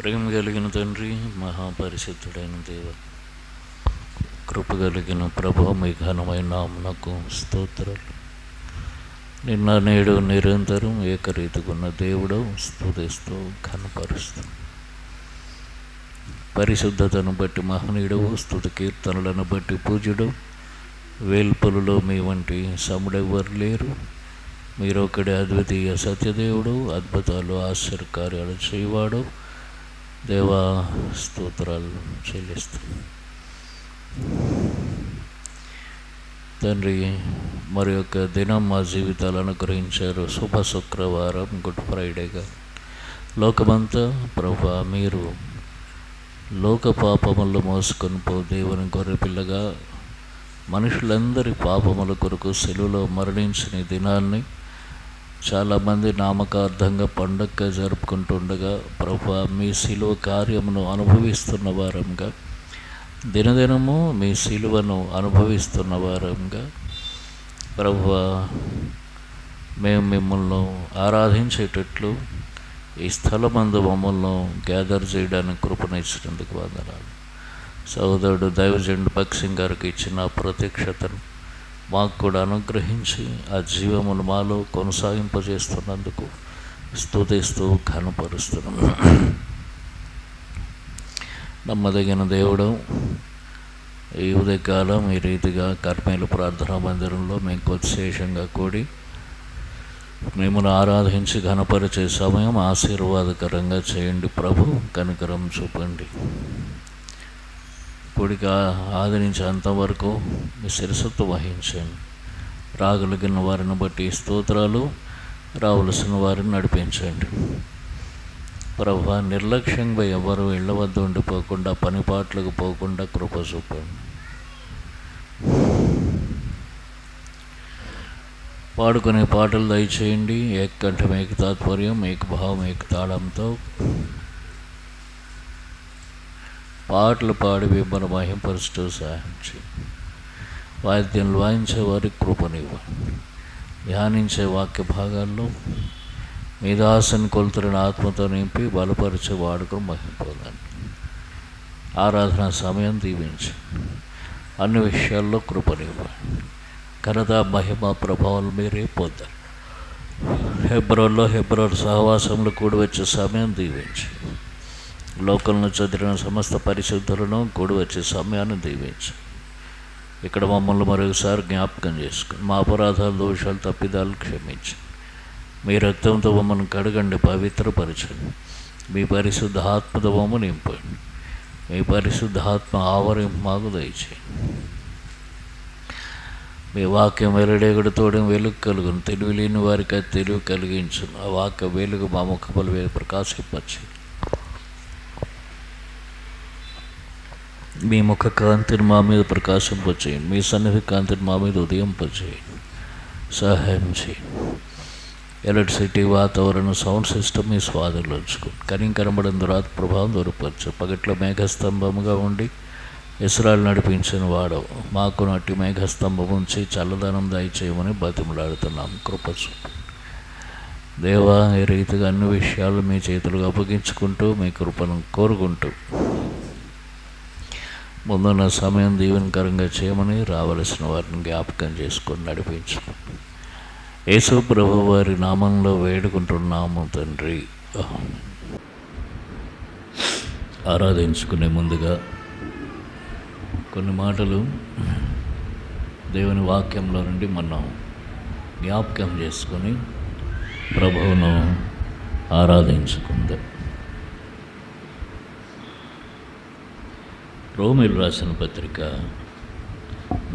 ప్రేమ కలిగిన తండ్రి, మహాపరిశుద్ధుడైన దేవ, కృప కలిగిన ప్రభు, మీ ఘనమైన నామమునకు స్తోత్రాలు. నిన్న నేడు నిరంతరం ఏకరీతిగున్న దేవుడు స్తుతిస్తూ ఘనపరుస్తూ, పరిశుద్ధతను బట్టి మహనీయుడవు, స్తుతి కీర్తనలను బట్టి పూజ్యుడు. వేల్పులలో మీ వంటి సముడెవ్వరు లేరు. మీరొక్కడే అద్వితీయ సత్యదేవుడు, అద్భుతాలు ఆశ్చర్యకార్యాలు చేయవాడు. దేవా, స్తోత్రాలు చెల్లిస్తూ తండ్రి, మరి యొక్క దినం మా జీవితాలు అనుగ్రహించారు. శుభ శుక్రవారం, గుడ్ ఫ్రైడేగా లోకమంతా ప్రభా, మీరు లోక పాపములు మోసుకొని పో దేవుని గొర్రెపిల్లగా మనుషులందరి పాపముల కొరకు సెలువులో మరణించిన ఈ దినాన్ని చాలామంది నామకార్థంగా పండగగా జరుపుకుంటుండగా ప్రభా, మీ శిలువ కార్యమును అనుభవిస్తున్న వారంగా, దినదినము మీ శిలువను అనుభవిస్తున్న వారంగా ప్రభా, మేము మిమ్మల్ని ఆరాధించేటట్లు ఈ స్థలమందు మమ్మల్ని గ్యాదర్ చేయడానికి కృపనిచ్చినందుకు వందనాలు. సహోదరుడు దైవజనుడు భక్సింగ్ గారికి ఇచ్చిన ప్రత్యక్షతను మాకు కూడా అనుగ్రహించి ఆ జీవమును మాలో కొనసాగింపజేస్తున్నందుకు స్తుతిస్తూ ఘనపరుస్తున్నాం. నమ్మదగిన దేవుడు, ఈ ఉదయకాలం ఈ రీతిగా కర్మేలు ప్రార్థనా మందిరంలో మేము కొద్దిశేషంగా కూడి మిమ్మల్ని ఆరాధించి ఘనపరిచే సమయం ఆశీర్వాదకరంగా చేయండి ప్రభు. కనికరం చూపండి. కూడిక ఆదరించేంతవరకు మీ శిరసత్వం వహించండి. రాగలిగిన వారిని బట్టి స్తోత్రాలు, రావలసిన వారిని నడిపించండి ప్రభా. నిర్లక్ష్యంగా ఎవరు ఇళ్ల వద్ద ఉండిపోకుండా, పనిపాట్లకు పోకుండా కృప చూపండి. పాడుకునే పాటలు దయచేయండి. ఏకంఠం, ఏక తాత్పర్యం, ఏక భావం, ఏక తాళంతో పాటలు పాడి మిమ్మల్ని మహింపరుస్తూ సహాయం చేయండి. వాయిద్యం వాయించే వారికి కృపనివ్వండి. ధ్యానించే వాక్య భాగాల్లో మీ దాసుని కొలుతున్న ఆత్మతో నింపి బలపరిచే వాడుకు మహింపొందండి. ఆరాధన సమయం దీవించి అన్ని విషయాల్లో కృపనివ్వండి. ఘనత, మహిమ, ప్రభావాలు మీరే పొందారు. హెబ్రోన్లో సహవాసంలో కూడి వచ్చే సమయం దీవించి, లోకంలో చదివిన సమస్త పరిశుద్ధులను కూడి వచ్చే సమయాన్ని దీవించి, ఇక్కడ మమ్మల్ని మరొకసారి జ్ఞాపకం చేసుకుని మా అపరాధాలు, దోషాలు, తప్పిదాలు క్షమించి మీ రక్తంతో మమ్మల్ని కడగండి, పవిత్రపరచండి. మీ పరిశుద్ధ ఆత్మతో మమ్మల్ని నింపండి. మీ పరిశుద్ధ ఆత్మ ఆవరింపు మాకు దయచేయండి. మీ వాక్యం వెల్లడేగుడుతోడం వెలుగు కలుగును. తెలివి లేని వారికి అది తెలివి కలిగించును. ఆ వాక్య వెలుగు మా ముఖముల మీద ప్రకాశింపచ్చు. మీ ముఖ కాంతిని మా మీద ప్రకాశింపచేయండి. మీ సన్నిధి కాంతిని మా మీద ఉదయింపచేయండి. సహాయం చేయండి. ఎలక్ట్రిసిటీ, వాతావరణం, సౌండ్ సిస్టమ్ మీ స్వాధీనంలో ఉంచుకోండి. కనికరమడం దురాత్మ ప్రభావం దూరపరచు. పగట్లో మేఘస్తంభముగా ఉండి ఇస్రాయలు నడిపించిన వాడవు. మాకు నటి మేఘస్తంభం ఉంచి చల్లదనం దయచేయమని బతిమలాడుతున్నాం. కృపచు దేవా, ఈ రీతిగా అన్ని విషయాలు మీ చేతులకు అప్పగించుకుంటూ మీ కృపను కోరుకుంటూ ముందున్న సమయం దీవెనకరంగా చేయమని రావలసిన వారిని జ్ఞాపకం చేసుకొని నడిపించుకోండి. యేసు ప్రభు వారి నామంలో వేడుకుంటున్నాము తండ్రి. ఆరాధించుకునే ముందుగా కొన్ని మాటలు దేవుని వాక్యంలో నుండి మనం జ్ఞాపకం చేసుకొని ప్రభువును ఆరాధించుకుందాం. రోమీయులు రాసిన పత్రిక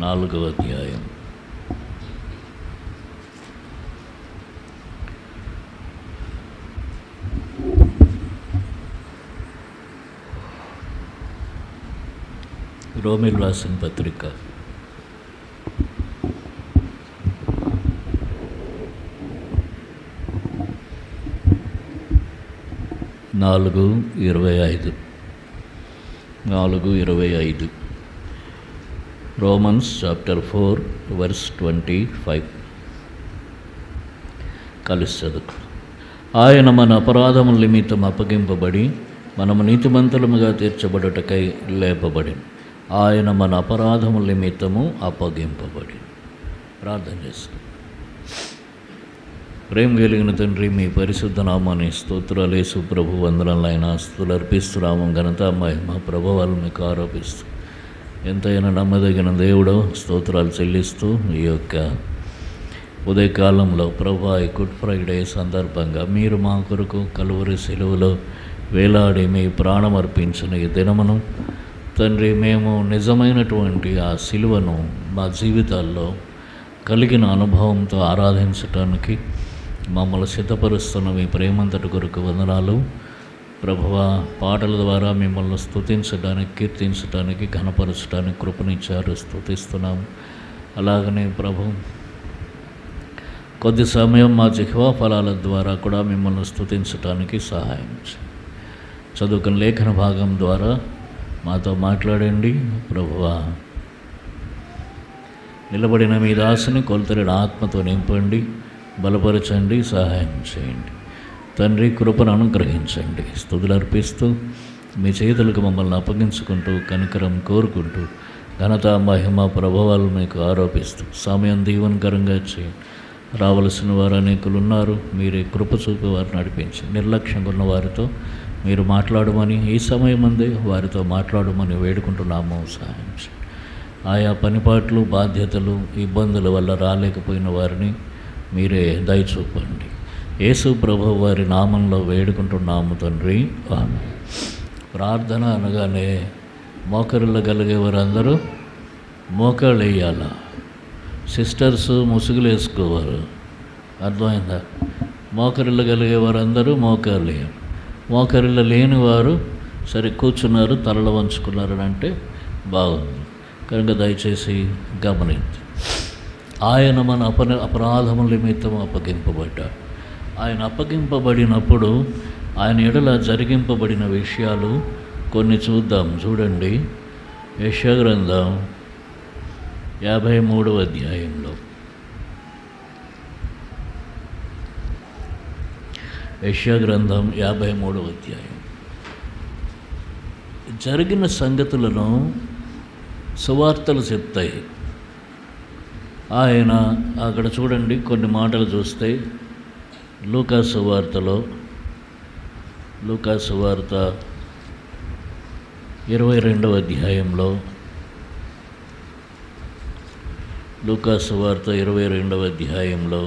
4వ అధ్యాయం 4:25. Romans chapter 4 verse 25. కలిసి చదువు. ఆయన మన అపరాధముల నిమిత్తం అప్పగింపబడి మనము నీతిమంతులముగా తీర్చబడుటకై లేపబడి ఆయన మన అపరాధముల నిమిత్తము అప్పగింపబడి. ప్రార్థన చేస్తాం. ప్రేమ కలిగిన తండ్రి, మీ పరిశుద్ధ నామాన్ని స్తోత్రాలు యేసు ప్రభు వందనాలైనా స్తుతులు అర్పిస్తున్నాము. ఘనత మహిమ ప్రభావాలు మీకు ఆరోపిస్తూ ఎంతైనా నమ్మదగిన దేవుడు స్తోత్రాలు చెల్లిస్తూ ఈ యొక్క ఉదయకాలంలో ప్రభా ఈ గుడ్ ఫ్రైడే సందర్భంగా మీరు మా కొరకు కలువరి సిలువలో వేలాడి మీ ప్రాణం అర్పించిన ఈ దినమును తండ్రి, మేము నిజమైనటువంటి ఆ సిలువను మా జీవితాల్లో కలిగిన అనుభవంతో ఆరాధించటానికి మమ్మల్ని సిద్ధపరుస్తున్న మీ ప్రేమంతటి కొరకు వందనాలు ప్రభువా. పాటల ద్వారా మిమ్మల్ని స్తుతించడానికి, కీర్తించడానికి, ఘనపరచడానికి కృపనిచ్చారు, స్తుతిస్తున్నాము. అలాగనే ప్రభు కొద్ది సమయం మా జిహ్వా ఫలాల ద్వారా కూడా మిమ్మల్ని స్తుతించడానికి సహాయం చేయండి. చదువుకున్న లేఖన భాగం ద్వారా మాతో మాట్లాడండి ప్రభువా. నిలబడిన మీ దాసుని కొలతరిన ఆత్మతో నింపండి, బలపరచండి, సహాయం చేయండి తండ్రి. కృపను అనుగ్రహించండి. స్తుతులు అర్పిస్తూ మీ చేతులకు మమ్మల్ని అప్పగించుకుంటూ కనికరం కోరుకుంటూ ఘనత మహిమ ప్రభావాలు మీకు ఆరోపిస్తూ సమయం దీవెనకరంగా చేయండి. రావలసిన వారు అనేకులు ఉన్నారు, మీరే కృప చూపి వారిని నడిపించి నిర్లక్ష్యంగా ఉన్న వారితో మీరు మాట్లాడమని, ఈ సమయం అందే వారితో మాట్లాడమని వేడుకుంటున్నాము. సహాయం చేయండి. ఆయా పనిపాట్లు, బాధ్యతలు, ఇబ్బందుల వల్ల రాలేకపోయిన వారిని మీరే దయచూపండి. యేసు ప్రభు వారి నామంలో వేడుకుంటున్నాము తండ్రి, ఆమేన్. ప్రార్థన అనగానే మోకరిల్లు కలిగే వారందరూ మోకాళ్ళు వేయాల. సిస్టర్స్ ముసుగులు వేసుకోవారు, అర్థమైందా? మోకరిల్లు కలిగే వారందరూ మోకాళ్ళు వేయాలి. మోకరిల్లు లేని వారు సరే కూర్చున్నారు, తలలు వంచుకున్నారు అంటే బాగుంది. కనుక దయచేసి గమనించి, ఆయన మన అపరాధముల నిమిత్తం అప్పగింపబడ్డాడు. ఆయన అప్పగింపబడినప్పుడు ఆయన ఎడల జరిగింపబడిన విషయాలు కొన్ని చూద్దాం. చూడండి, యెషయా గ్రంథం 53వ అధ్యాయంలో, యెషయా గ్రంథం 53వ అధ్యాయం జరిగిన సంగతులను సువార్తలు చెప్తాయి. ఆయన అక్కడ చూడండి కొన్ని మాటలు చూస్తే, లూకా సువార్తలో, లూకా సువార్త 22వ అధ్యాయంలో, లూకా సువార్త 22వ అధ్యాయంలో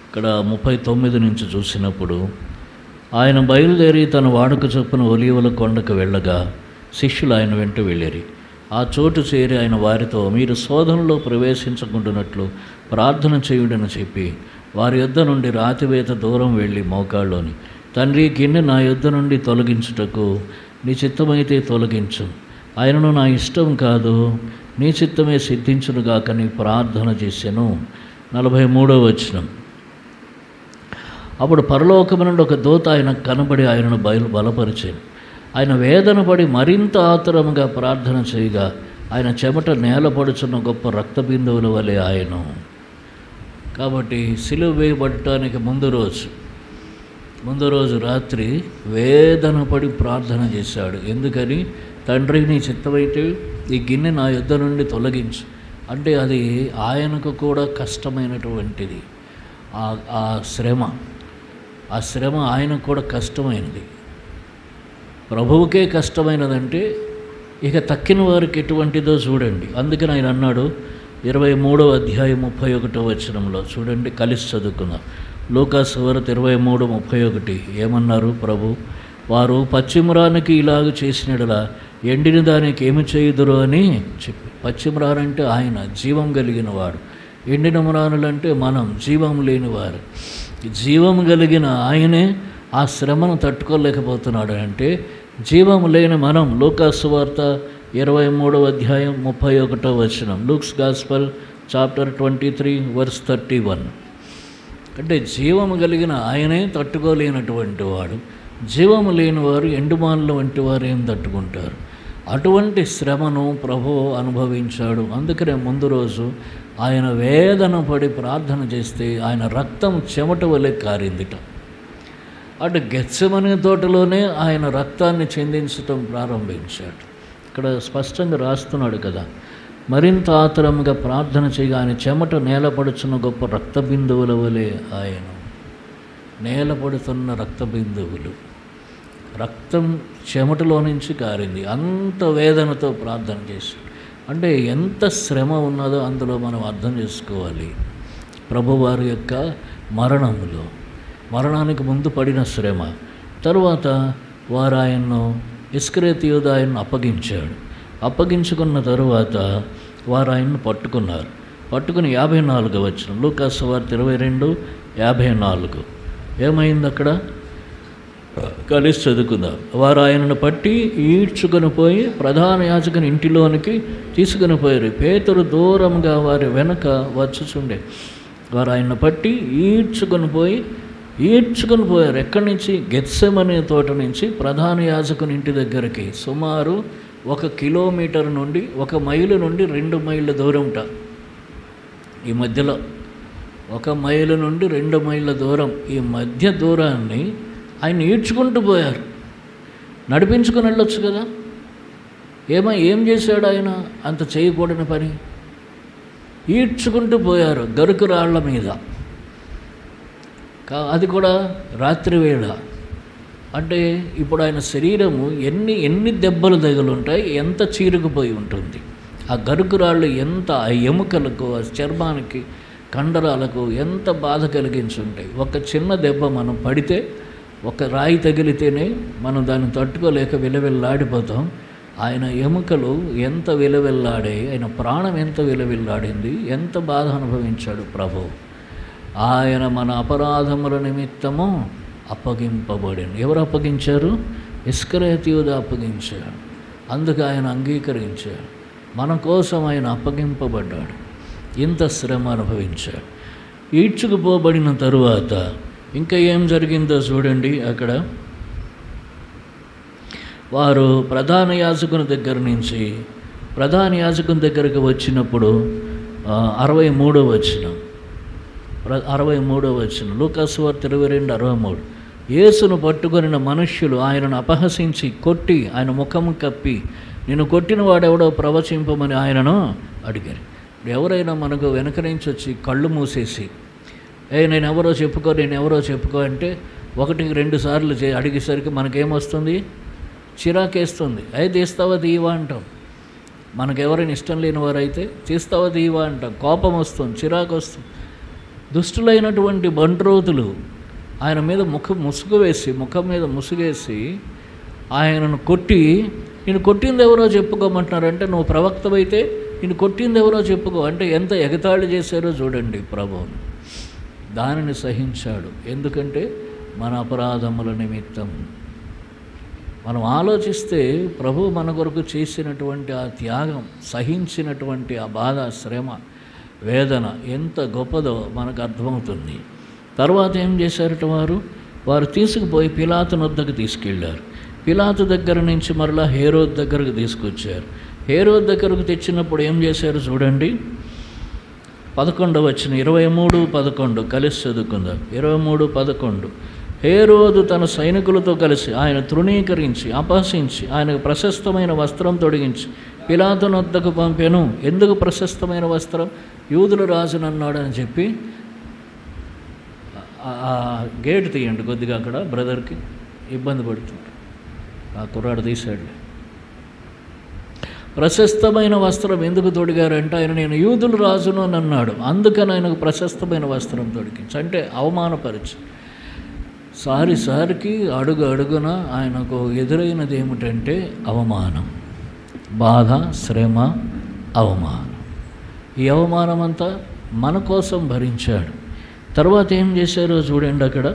ఇక్కడ 39 నుంచి చూసినప్పుడు, ఆయన బయలుదేరి తన వాడుక చొప్పున ఒలీవల కొండకు వెళ్ళగా శిష్యులు ఆయన వెంట వెళ్ళిరి. ఆ చోటు చేరి ఆయన వారితో, మీరు శోధనలో ప్రవేశించకుండానట్లు ప్రార్థన చేయుడని చెప్పి వారి యొద్ద నుండి రాతివేత దూరం వెళ్ళి మోకాళ్ళలోని, తండ్రి, గిన్నె నా యొద్ద నుండి తొలగించుటకు నీ చిత్తమైతే తొలగించు, ఆయనను నా ఇష్టం కాదు నీ చిత్తమే సిద్ధించునుగాకని ప్రార్థన చేశాను. 43వ వచనం. అప్పుడు పరలోకము నుండి ఒక దూత ఆయనకు కనబడి ఆయనను బలపరిచాను. ఆయన వేదన పడి మరింత ఆతురముగా ప్రార్థన చేయగా ఆయన చెమట నేలపడుచున్న గొప్ప రక్త బిందువుల వలె ఆయన. కాబట్టి సిలువ వేయబడటానికి ముందు రోజు రాత్రి వేదన పడి ప్రార్థన చేశాడు. ఎందుకని? తండ్రి, నీ చిత్తమైతే ఈ గిన్నె నా యొద్ద నుండి తొలగించు అంటే అది ఆయనకు కూడా కష్టమైనటువంటిది. ఆ శ్రమ ఆయనకు కూడా కష్టమైనది. ప్రభువుకే కష్టమైనదంటే ఇక తక్కిన వారికి ఎటువంటిదో చూడండి. అందుకని ఆయన అన్నాడు 23వ అధ్యాయం 31వ వచనంలో చూడండి, కలిసి చదువుకుందాం. లూకా సువార్త 23:31 ఏమన్నారు ప్రభు? వారు పశ్చిమరానికి ఇలాగ చేసినడలా ఎండిన దానికి ఏమి చేయుదురు అని చెప్పి. పశ్చిమరానంటే ఆయన జీవం కలిగిన వాడు, ఎండిన మ్రానులంటే మనం జీవం లేనివారు. జీవం కలిగిన ఆయనే ఆ శ్రమను తట్టుకోలేకపోతున్నాడు. అంటే జీవం లేని మనం. లూకా సువార్త 23వ అధ్యాయం 31వ వచనం, లూక్స్ గాస్పల్ చాప్టర్ 23 వర్స్ 31. అంటే జీవము కలిగిన ఆయనే తట్టుకోలేనటువంటి వాడు. జీవము లేనివారు ఎండుమానుల వంటి వారు ఏం తట్టుకుంటారు? అటువంటి శ్రమను ప్రభువు అనుభవించాడు. అందుకనే ముందు రోజు ఆయన వేదన పడి ప్రార్థన చేస్తే ఆయన రక్తం చెమట వలె కారిందిట. అటు గెత్సెమనే తోటలోనే ఆయన రక్తాన్ని చిందించటం ప్రారంభించాడు. ఇక్కడ స్పష్టంగా రాస్తున్నాడు కదా, మరింత ఆతురంగా ప్రార్థన చేయగా ఆయన చెమట నేలపడుచున్న గొప్ప రక్త బిందువుల వలె ఆయన నేలపడుతున్న రక్త బిందువులు, రక్తం చెమటలో నుంచి కారింది. అంత వేదనతో ప్రార్థన చేశాడు. అంటే ఎంత శ్రమ ఉన్నదో అందులో మనం అర్థం చేసుకోవాలి. ప్రభువారి యొక్క మరణానికి ముందు పడిన శ్రమ, తరువాత వారు ఆయన్ను ఇస్కరియోతు యూదా ఆయన్ను అప్పగించుకున్న తరువాత వారు ఆయన్ను పట్టుకుని 54 వచనం, లూకాసు సువార్త 22:54 ఏమైంది అక్కడ కలిసి చదువుకుందాం. వారు ఆయనను పట్టి ఈడ్చుకొని పోయి ప్రధాన యాజకుని ఇంటిలోనికి తీసుకుని పోయారు. పేతురు దూరంగా వారి వెనక వచ్చుచుండే. వారు ఆయన్ని పట్టి ఈడ్చుకొని పోయారు. ఎక్కడి నుంచి? గెత్సెమనే తోట నుంచి ప్రధాన యాజకుని ఇంటి దగ్గరికి సుమారు 1 కిలోమీటర్ నుండి 1 మైలు నుండి 2 మైళ్ళ దూరం ఉంటారు. ఈ మధ్యలో 1 మైలు నుండి 2 మైళ్ళ దూరం, ఈ మధ్య దూరాన్ని ఆయన ఈడ్చుకుంటూ పోయారు. నడిపించుకొని వెళ్ళొచ్చు కదా. ఏం చేశాడు ఆయన? అంత చేయకూడని పని. ఈడ్చుకుంటూ పోయారు గరుకు రాళ్ల మీద, అది కూడా రాత్రి వేళ. అంటే ఇప్పుడు ఆయన శరీరము ఎన్ని దెబ్బలు తగులుంటాయి, ఎంత చీరుకుపోయి ఉంటుంది. ఆ గరుకు రాళ్ళు ఎంత ఆ ఎముకలకు, ఆ చర్మానికి, కండరాలకు ఎంత బాధ కలిగించి ఉంటాయి. ఒక చిన్న దెబ్బ మనం పడితే, ఒక రాయి తగిలితేనే మనం దాన్ని తట్టుకోలేక విలవిల్లాడిపోతాం. ఆయన ఎముకలు ఎంత విలవిల్లాడాయి, ఆయన ప్రాణం ఎంత విలవిల్లాడింది, ఎంత బాధ అనుభవించాడు ప్రభు. ఆయన మన అపరాధముల నిమిత్తము అప్పగింపబడింది. ఎవరు అప్పగించారు? ఇస్కరియోతు యూదా అప్పగించాడు. అందుకు ఆయన అంగీకరించాడు. మన కోసం ఆయన అప్పగింపబడ్డాడు. ఇంత శ్రమ అనుభవించాడు. ఈడ్చుకుపోబడిన తరువాత ఇంకా ఏం జరిగిందో చూడండి. అక్కడ వారు ప్రధాన యాజకుని దగ్గరికి వచ్చినప్పుడు 63వ వచనం లూకాసు వార్త 22:63 యేసును పట్టుకొనిన మనుష్యులు ఆయనను అపహసించి కొట్టి ఆయన ముఖము కప్పి, నిన్ను కొట్టిన వాడెవడో ప్రవచింపమని ఆయనను అడిగారు. ఎవరైనా మనకు వెనక నుంచి వచ్చి కళ్ళు మూసేసి నేనెవరో చెప్పుకో అంటే 1-2 సార్లు అడిగేసరికి మనకేమొస్తుంది? చిరాకేస్తుంది. తీస్తావా తీయవా అంటాం. మనకెవరైనా ఇష్టం లేని వారైతే తీస్తావా తీయవా అంటాం. కోపం వస్తుంది, చిరాకు వస్తుంది. దుష్టులైనటువంటి బంట్రోతులు ఆయన మీద ముఖం మీద ముసుగేసి ఆయనను కొట్టి, నేను కొట్టింది ఎవరో చెప్పుకోమంటున్నారంటే, నువ్వు ప్రవక్తవైతే నేను కొట్టింది ఎవరో చెప్పుకో అంటే ఎంత ఎగతాళి చేశారో చూడండి ప్రభువును. దానిని సహించాడు. ఎందుకంటే మన అపరాధముల నిమిత్తం. మనం ఆలోచిస్తే ప్రభు మన కొరకు చేసినటువంటి ఆ త్యాగం, సహించినటువంటి ఆ బాధ, శ్రమ, వేదన ఎంత గొప్పదో మనకు అర్థమవుతుంది. తర్వాత ఏం చేశారట వారు తీసుకుపోయి పిలాతు వద్దకు తీసుకెళ్ళారు. పిలాతు దగ్గర నుంచి మరలా హేరోదు దగ్గరకు తీసుకొచ్చారు. హేరోదు దగ్గరకు తెచ్చినప్పుడు ఏం చేశారు చూడండి. 11వ వచనం 23:11 కలిసి చదువుకుందాం. 23:11 హేరోదు తన సైనికులతో కలిసి ఆయన తృణీకరించి అపహసించి ఆయనకు ప్రశస్తమైన వస్త్రం తొడిగించి పిలాతు వద్దకు పంపెను. ఎందుకు ప్రశస్తమైన వస్త్రం? యూదుల రాజునన్నాడని చెప్పి. గేటు తీయండి కొద్దిగా, అక్కడ బ్రదర్కి ఇబ్బంది పడుతుంది. ఆ కుర్రాడు తీశాడు. ప్రశస్తమైన వస్త్రం ఎందుకు తొడిగారంటే ఆయన నేను యూదుల రాజును అని అన్నాడు, అందుకని ఆయనకు ప్రశస్తమైన వస్త్రం తొడిగించి, అంటే అవమానపరిచి. సారికి అడుగున ఆయనకు ఎదురైనది ఏమిటంటే అవమానం, బాధ, శ్రమ, అవమానం. ఈ అవమానం అంతా మన కోసం భరించాడు. తర్వాత ఏం చేశారో చూడండి. అక్కడ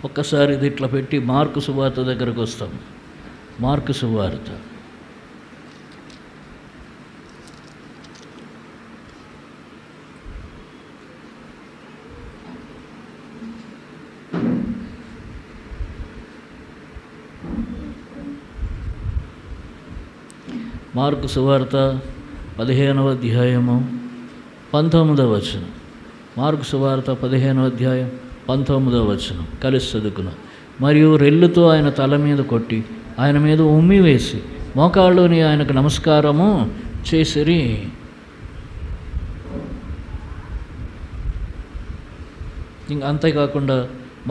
ఒక్కసారి ఇది ఇట్లా పెట్టి మార్కు సువార్త దగ్గరకు వస్తాం. మార్కు సువార్త మార్కు సువార్త 15వ అధ్యాయము 19వ వచనం. మార్కు సువార్త 15వ అధ్యాయం 19వ వచనం కలిసి చదువుకున్నాం. మరియు రెల్లుతో ఆయన తల మీద కొట్టి ఆయన మీద ఉమ్మి వేసి మోకాళ్ళుని ఆయనకు నమస్కారము చేసిరి. ఇంక అంతేకాకుండా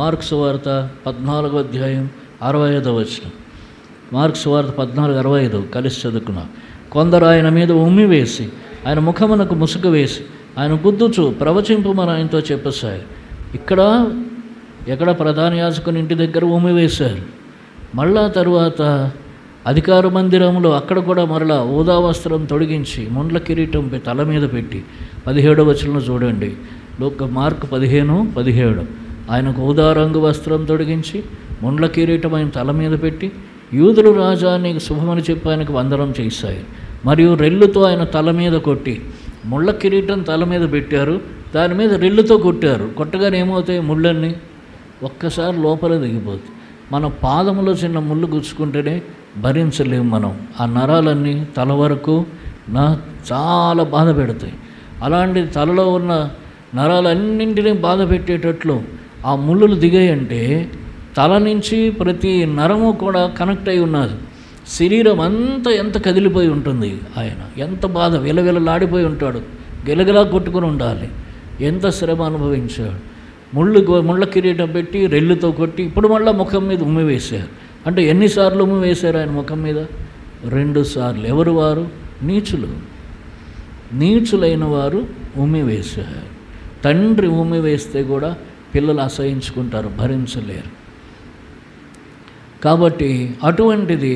మార్కు సువార్త 14వ అధ్యాయం 65వ వచనం. మార్కు సువార్త 14:65 కలిసి చదువుకున్నాం. కొందరు ఆయన మీద ఉమ్మి వేసి ఆయన ముఖమునకు ముసుగు వేసి ఆయన గుద్దుచు ప్రవచింపమని ఆయనతో చెప్పేశారు. ఎక్కడ ప్రధాన యాజకుని ఇంటి దగ్గర ఉమ్మి వేశారు. మళ్ళా తరువాత అధికార మందిరంలో అక్కడ కూడా మరలా ఊదా వస్త్రం తొడిగించి ముండ్ల కిరీటం తల మీద పెట్టి 17వ వచనంలో చూడండి. మార్కు 15:17 ఆయనకు ఊదా రంగు వస్త్రం తొడిగించి ముండ్ల కిరీటం ఆయన తల మీద పెట్టి యూదులు రాజా నీకు శుభమని చెప్పి ఆయనకు వందనం చేశాయి. మరియు రెల్లుతో ఆయన తల మీద కొట్టి ముళ్ళ కిరీటం తల మీద పెట్టారు, దాని మీద రెల్లుతో కొట్టారు. కొట్టగానే ఏమవుతాయి? ముళ్ళన్నీ ఒక్కసారి లోపల దిగిపోతాయి. మన పాదములో చిన్న ముళ్ళు గుచ్చుకుంటేనే భరించలేము మనం. ఆ నరాలన్నీ తల వరకు చాలా బాధ పెడతాయి. అలాంటి తలలో ఉన్న నరాలన్నింటినీ బాధ పెట్టేటట్లు ఆ ముళ్ళులు దిగాయంటే తల నుంచి ప్రతి నరము కూడా కనెక్ట్ అయి ఉన్నది. శరీరం అంతా ఎంత కదిలిపోయి ఉంటుంది. ఆయన ఎంత బాధ విలవిలలాడిపోయి ఉంటాడు. గిలగిలా కొట్టుకుని ఉండాలి. ఎంత శ్రమ అనుభవించాడు. ముళ్ళ కిరీటం పెట్టి రెల్లుతో కొట్టి ఇప్పుడు మళ్ళీ ముఖం మీద ఉమ్మి వేశారు. అంటే ఎన్నిసార్లు ఉమ్మి వేశారు ఆయన ముఖం మీద? 2 సార్లు. ఎవరు వారు? నీచులైన వారు ఉమ్మి వేశారు. తండ్రి ఉమ్మి వేస్తే కూడా పిల్లలు అసహించుకుంటారు, భరించలేరు. కాబట్టి అటువంటిది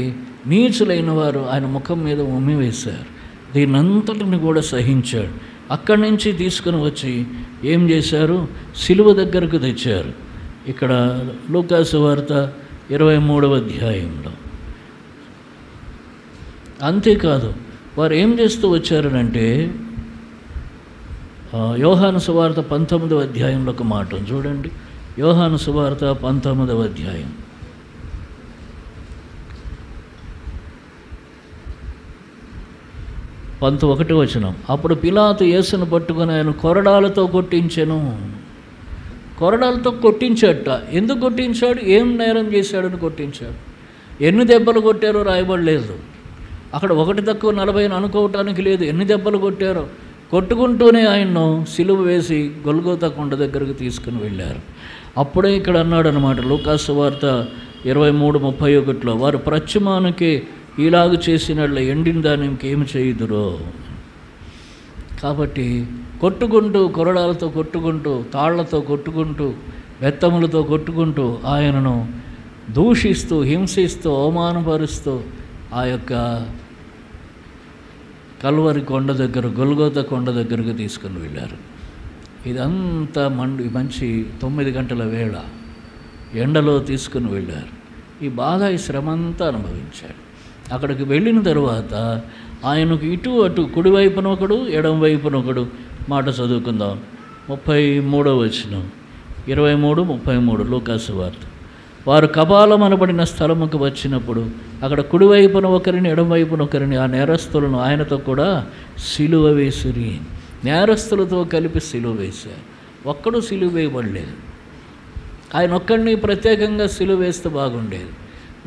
నీచులైన వారు ఆయన ముఖం మీద ఉమ్మి వేశారు. దీనంతటిని కూడా సహించాడు. అక్కడి నుంచి తీసుకుని వచ్చి ఏం చేశారు? సిలువ దగ్గరకు తెచ్చారు. ఇక్కడ లూకాసు వార్త 23వ అధ్యాయంలో. అంతేకాదు, వారు ఏం చేస్తూ వచ్చారనంటే యోహాను సువార్త 19వ అధ్యాయంలో ఒక మాట చూడండి. యోహాను సువార్త 19వ అధ్యాయం 11వ వచనం. అప్పుడు పిలాతు యేసును పట్టుకొని ఆయన కొరడాలతో కొట్టించెను. కొరడాలతో కొట్టించాట. ఎందుకు కొట్టించాడు? ఏం నేరం చేశాడని కొట్టించాడు. ఎన్ని దెబ్బలు కొట్టారో రాయబడలేదు. అక్కడ 1 తక్కువ 40 అనుకోవటానికి లేదు. ఎన్ని దెబ్బలు కొట్టారో కొట్టుకుంటూనే ఆయన్ను సిలువ వేసి గొల్గోతా కొండ దగ్గరకు తీసుకుని వెళ్ళారు. అప్పుడే ఇక్కడ అన్నాడు అనమాట లూకాసు వార్త 23:31 వారు ప్రత్యుమానికి ఇలాగ చేసినట్ల ఎండిన దాన్ని ఇంకేమి చేయుదురో. కాబట్టి కొట్టుకుంటూ, కొరడాలతో కొట్టుకుంటూ, తాళ్లతో కొట్టుకుంటూ, బెత్తములతో కొట్టుకుంటూ ఆయనను దూషిస్తూ, హింసిస్తూ, అవమానపరుస్తూ ఆ యొక్క కల్వరి కొండ దగ్గర, గొల్గోతా కొండ దగ్గరకు తీసుకుని వెళ్ళారు. ఇదంతా మంచి 9 గంటల వేళ ఎండలో తీసుకుని వెళ్ళారు. ఈ బాధ, ఈ శ్రమంతా అనుభవించాడు. అక్కడికి వెళ్ళిన తర్వాత ఆయనకు ఇటు అటు కుడివైపున ఒకడు, ఎడమ వైపున ఒకడు. మాట చదువుకుందాం. 33వ వచనం, 23:33 లూకాసు వార్త. వారు కపాలం అనబడిన స్థలముకు వచ్చినప్పుడు అక్కడ కుడివైపున ఒకరిని, ఎడమవైపున ఒకరిని, ఆ నేరస్తులను ఆయనతో కూడా సిలువ వేసిరి. నేరస్తులతో కలిపి సిలువ వేశారు. ఒక్కడు సిలువ వేయబడలేదు. ఆయన ఒక్కడిని ప్రత్యేకంగా సిలువ వేస్తే బాగుండేది.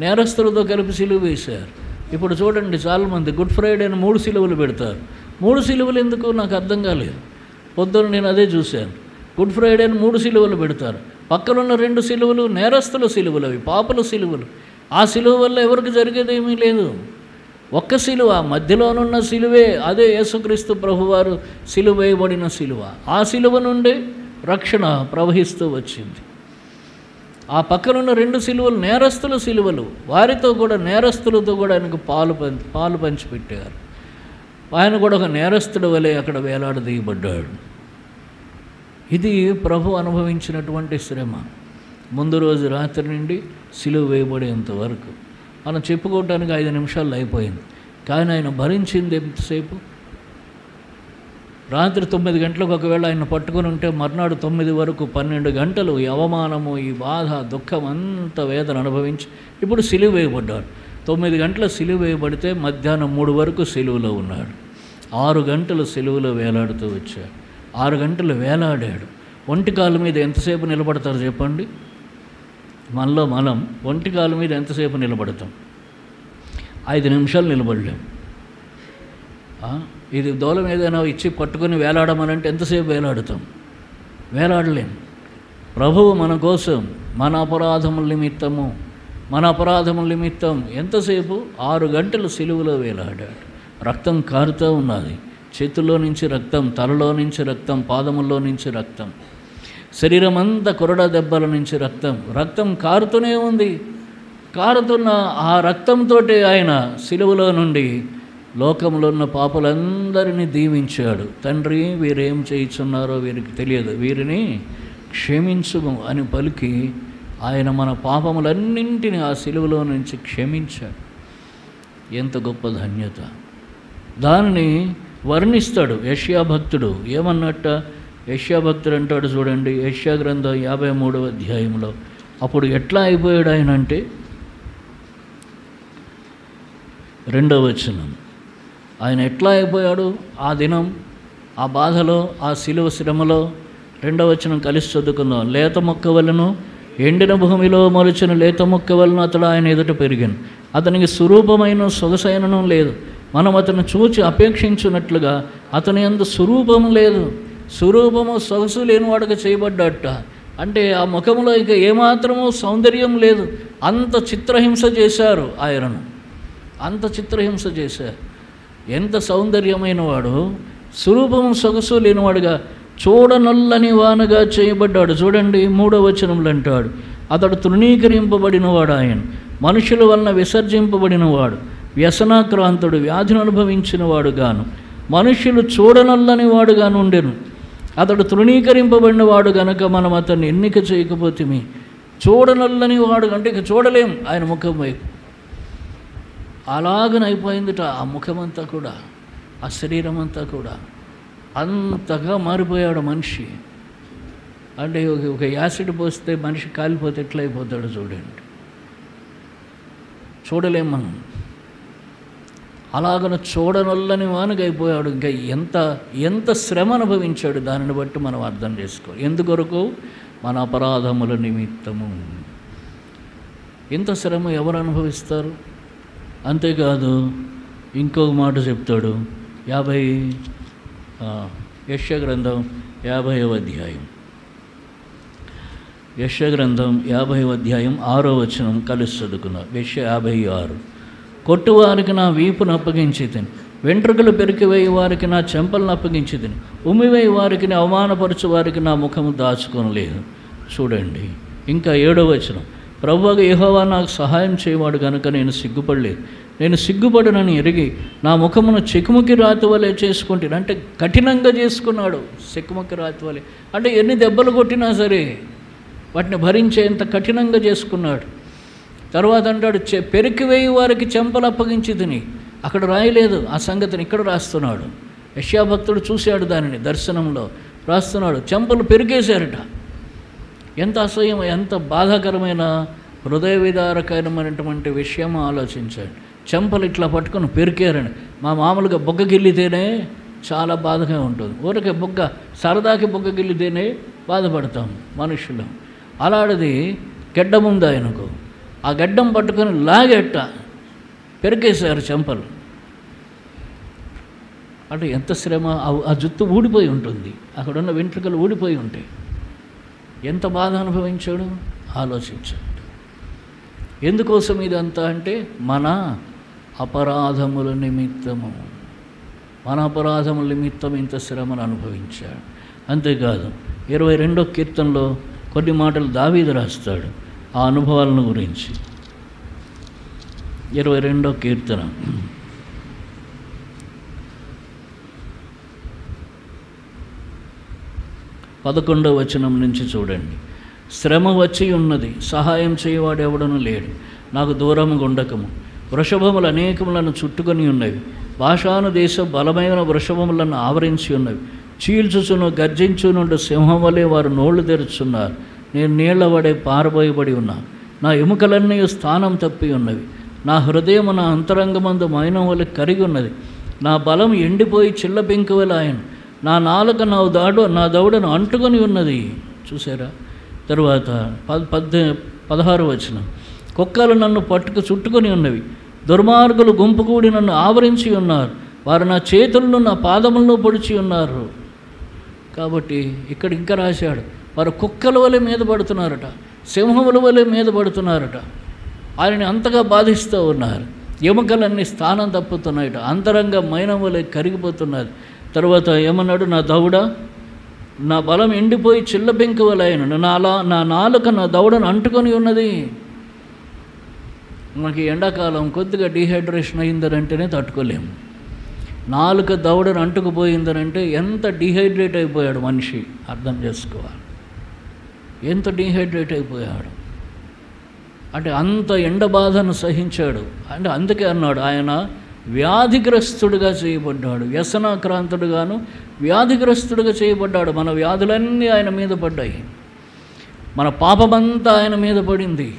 నేరస్తులతో కలిపి సిలువ వేశారు. ఇప్పుడు చూడండి, చాలామంది గుడ్ ఫ్రైడే అని 3 సిలువలు పెడతారు. 3 సిలువలు ఎందుకు నాకు అర్థం కాలేదు. పొద్దున్న నేను అదే చూశాను. గుడ్ ఫ్రైడే అని 3 సిలువలు పెడతారు. పక్కనున్న 2 సిలువలు నేరస్తుల సిలువలు, అవి పాపుల సిలువలు. ఆ సిలువ వల్ల ఎవరికి జరిగేదేమీ లేదు. ఒక్క సిలువ, మధ్యలోనున్న సిలువే, అదే యేసుక్రీస్తు ప్రభువారు సిలువ వేయబడిన సిలువ. ఆ సిలువ నుండి రక్షణ ప్రవహిస్తూ వచ్చింది. ఆ పక్కనున్న 2 సిలువలు నేరస్తుల సిలువలు. వారితో కూడా, నేరస్తులతో కూడా ఆయనకు పాలు పంచిపెట్టారు. ఆయన కూడా ఒక నేరస్తుడు వలె అక్కడ వేలాడదీయబడ్డాడు. ఇది ప్రభు అనుభవించినటువంటి శ్రమ. ముందు రోజు రాత్రి నుండి సిలువ వేయబడేంత వరకు మనం చెప్పుకోవటానికి 5 నిమిషాలు అయిపోయింది. కానీ ఆయన భరించింది ఎంతసేపు? రాత్రి 9 గంటలకు ఒకవేళ ఆయన పట్టుకొని ఉంటే మర్నాడు 9 వరకు 12 గంటలు ఈ అవమానము, ఈ బాధ, దుఃఖం, అంత వేదన అనుభవించి ఇప్పుడు సిలువ వేయబడ్డాడు. 9 గంటల సిలువ వేయబడితే మధ్యాహ్నం 3 వరకు సిలువలో ఉన్నాడు. 6 గంటలు సిలువలో వేలాడుతూ వచ్చాడు. 6 గంటలు వేలాడాడు. ఒంటికాలు మీద ఎంతసేపు నిలబడతారు చెప్పండి? మనలో మనం ఒంటికాలు మీద ఎంతసేపు నిలబడతాం? 5 నిమిషాలు నిలబడలేం. ఇది దూలం ఏదైనా ఇచ్చి పట్టుకొని వేలాడమనంటే ఎంతసేపు వేలాడుతాం? వేలాడలేం. ప్రభువు మన కోసం మన అపరాధముల నిమిత్తం ఎంతసేపు? 6 గంటలు సిలువలో వేలాడాడు. రక్తం కారుతూ ఉన్నది. చేతుల్లో నుంచి రక్తం, తలలో నుంచి రక్తం, పాదముల్లో నుంచి రక్తం, శరీరం అంతా కొరడ దెబ్బల నుంచి రక్తం కారుతూనే ఉంది. కారుతున్న ఆ రక్తంతో ఆయన సిలువలో నుండి లోకంలో ఉన్న పాపులందరినీ దీవించాడు. తండ్రి, వీరేం చేయుచున్నారో వీరికి తెలియదు, వీరిని క్షమించుము అని పలికి ఆయన మన పాపములన్నింటినీ ఆ సిలువలో నుంచి క్షమించాడు. ఎంత గొప్ప ధన్యత! దానిని వర్ణిస్తాడు యెషయా భక్తుడు. ఏమన్నట్ట? యెషయా భక్తుడు అంటాడు చూడండి, యెషయా గ్రంథం 53వ అధ్యాయంలో. అప్పుడు ఎట్లా అయిపోయాడు ఆయన అంటే, 2వ వచనం, ఆయన ఎట్లా అయిపోయాడు ఆ దినం, ఆ బాధలో, ఆ సిలువ శ్రమలో. 2వ వచనం కలిసి చదువుకుందాం. లేత మొక్క వలన, ఎండిన భూమిలో మొలిచిన లేత మొక్క వలన అతడు ఆయన ఎదుట పెరిగాను. అతనికి స్వరూపమైన సొగసైనను లేదు. మనం అతను చూచి అపేక్షించున్నట్లుగా అతని యందు స్వరూపము లేదు. స్వరూపము సొగసు లేనివాడుగా చేయబడ్డట. అంటే ఆ ముఖంలో ఇక ఏమాత్రమూ సౌందర్యం లేదు. అంత చిత్రహింస చేశారు ఆయనను, అంత చిత్రహింస చేశారు. ఎంత సౌందర్యమైన వాడు, స్వరూపము సొగసు లేనివాడుగా, చూడనొల్లని వానగా చేయబడ్డాడు. చూడండి 3వ వచనంలో అంటాడు, అతడు తృణీకరింపబడినవాడు, ఆయన మనుషుల వలన విసర్జింపబడినవాడు, వ్యసనాక్రాంతుడు, వ్యాధిని అనుభవించిన వాడు గాను, మనుషులు చూడనొల్లని వాడుగా నుండెను. అతడు తృణీకరింపబడిన వాడు గనక మనం అతన్ని ఎన్నిక చేయకపోతేమి. చూడనొల్లని వాడు అంటే ఇక చూడలేం ఆయన ముఖం వైపు. అలాగనైపోయిందిట ఆ ముఖమంతా కూడా, ఆ శరీరం అంతా కూడా. అంతగా మారిపోయాడు మనిషి. అంటే ఒక యాసిడ్ పోస్తే మనిషి కాలిపోతే ఎట్లయిపోతాడు చూడండి, చూడలేం మనం. అలాగన చూడనొల్లని వానుగా అయిపోయాడు. ఇంకా ఎంత శ్రమ అనుభవించాడు, దానిని బట్టి మనం అర్థం చేసుకోవాలి. ఎందుకొరకు? మన అపరాధముల నిమిత్తము. ఇంత శ్రమ ఎవరు అనుభవిస్తారు? అంతేకాదు, ఇంకొక మాట చెప్తాడు. యెషయా గ్రంథం 50వ అధ్యాయం, యెషయా గ్రంథం 50వ అధ్యాయం 6వ వచనం కలిసి చదువుకున్నాం. యెషయా 56. కొట్టువారికి నా వీపును అప్పగించితిని, వెంట్రుకలు పెరికివేయి వారికి నా చెంపలను అప్పగించితిని, ఉమ్మివేయి వారికి, అవమానపరచు వారికి నా ముఖము దాచుకోనలేదు. చూడండి ఇంకా 7వ వచనం, ప్రభువుగా యెహోవా నాకు సహాయం చేయవాడు కనుక నేను సిగ్గుపడలేదు. నేను సిగ్గుపడనని ఎరిగి నా ముఖమును చెకుముకి రాతి వలె చేసుకుంటాను. అంటే కఠినంగా చేసుకున్నాడు. చెకుముకి రాతి వలె అంటే ఎన్ని దెబ్బలు కొట్టినా సరే వాటిని భరించేంత కఠినంగా చేసుకున్నాడు. తర్వాత అంటాడు, పెరికివేయి వారికి చెంపలు అప్పగించి తిని. అక్కడ రాయలేదు ఆ సంగతిని, ఇక్కడ రాస్తున్నాడు. యెషయా భక్తుడు చూశాడు దానిని, దర్శనంలో రాస్తున్నాడు. చెంపలు పెరికేశారట. ఎంత అసహ్యం, ఎంత బాధాకరమైన, హృదయ విదారకరమైనటువంటి విషయం ఆలోచించాడు. చెంపలు ఇట్లా పట్టుకొని పెరికారని. మామూలుగా బొగ్గ గిల్లితేనే చాలా బాధగా ఉంటుంది. ఊరికే సరదాకి బొగ్గ గిల్లితేనే బాధపడతాం మనుషులు. అలాంటిది గడ్డం ఉంది ఆయనకు. ఆ గడ్డం పట్టుకొని లాగెట్ట పెరికేశారు చెంపలు. అంటే ఎంత శ్రమ. ఆ జుత్తు ఊడిపోయి ఉంటుంది, అక్కడున్న వెంట్రుకలు ఊడిపోయి ఉంటాయి. ఎంత బాధ అనుభవించాడు ఆలోచించాడు. ఎందుకోసం ఇదంతా అంటే మన అపరాధముల నిమిత్తము, మన అపరాధముల నిమిత్తం ఇంత శ్రమను అనుభవించాడు. అంతేకాదు 22వ కీర్తనలో కొన్ని మాటలు దావీదు రాస్తాడు ఆ అనుభవాలను గురించి. 22వ కీర్తన 11వ వచనం నుంచి చూడండి. శ్రమ వచ్చి ఉన్నది, సహాయం చేయవాడు ఎవడను లేడు. నాకు దూరముగా ఉండకము. వృషభములు అనేకములను చుట్టుకొని ఉన్నవి. బాషాను దేశం బలమైన వృషభములను ఆవరించి ఉన్నవి. చీల్చుచును గర్జించునుండు సింహం వలె వారు నోళ్లు తెరుచున్నారు. నేను నీళ్ల వడే పారబోయబడి ఉన్నాను. నా ఎముకలన్నీ స్థానం తప్పి ఉన్నవి. నా హృదయము నా అంతరంగమందు మైనం వలె కరిగి ఉన్నది. నా బలం ఎండిపోయి చిల్ల పెంకువలాయను, నా నాలుక నా దవడను అంటుకొని ఉన్నది. చూసారా? తరువాత 16వ వచనం, కుక్కలు నన్ను చుట్టుకొని ఉన్నవి, దుర్మార్గులు గుంపు కూడి నన్ను ఆవరించి ఉన్నారు, వారు నా చేతులను నా పాదములను పొడిచి ఉన్నారు. కాబట్టి ఇక్కడ ఇంకా రాశాడు, వారు కుక్కల వలె మీద పడుతున్నారట, సింహముల వలె మీద పడుతున్నారట, ఆయనని అంతగా బాధిస్తూ ఉన్నారు. ఎముకలన్నీ స్థానం తప్పుతున్నాయట, అంతరంగ మైనం వలె కరిగిపోతున్నది. తర్వాత ఏమన్నాడు? నా దవడ నా బలం ఎండిపోయి చిల్ల పెంకు వలెను, నా నాలుక నా దవడను అంటుకొని ఉన్నది. మనకి ఎండాకాలం కొద్దిగా డీహైడ్రేషన్ అయిందనంటేనే తట్టుకోలేము. నాలుక దవడను అంటుకుపోయిందనంటే ఎంత డీహైడ్రేట్ అయిపోయాడు మనిషి, అర్థం చేసుకోవాలి. ఎంత డీహైడ్రేట్ అయిపోయాడు అంటే అంత ఎండ బాధను సహించాడు. అంటే అందుకే అన్నాడు, ఆయన వ్యాధిగ్రస్తుడుగా చేయబడ్డాడు, వ్యసనాక్రాంతుడుగాను వ్యాధిగ్రస్తుడుగా చేయబడ్డాడు. మన వ్యాధులన్నీ ఆయన మీద పడ్డాయి, మన పాపమంతా ఆయన మీద పడింది.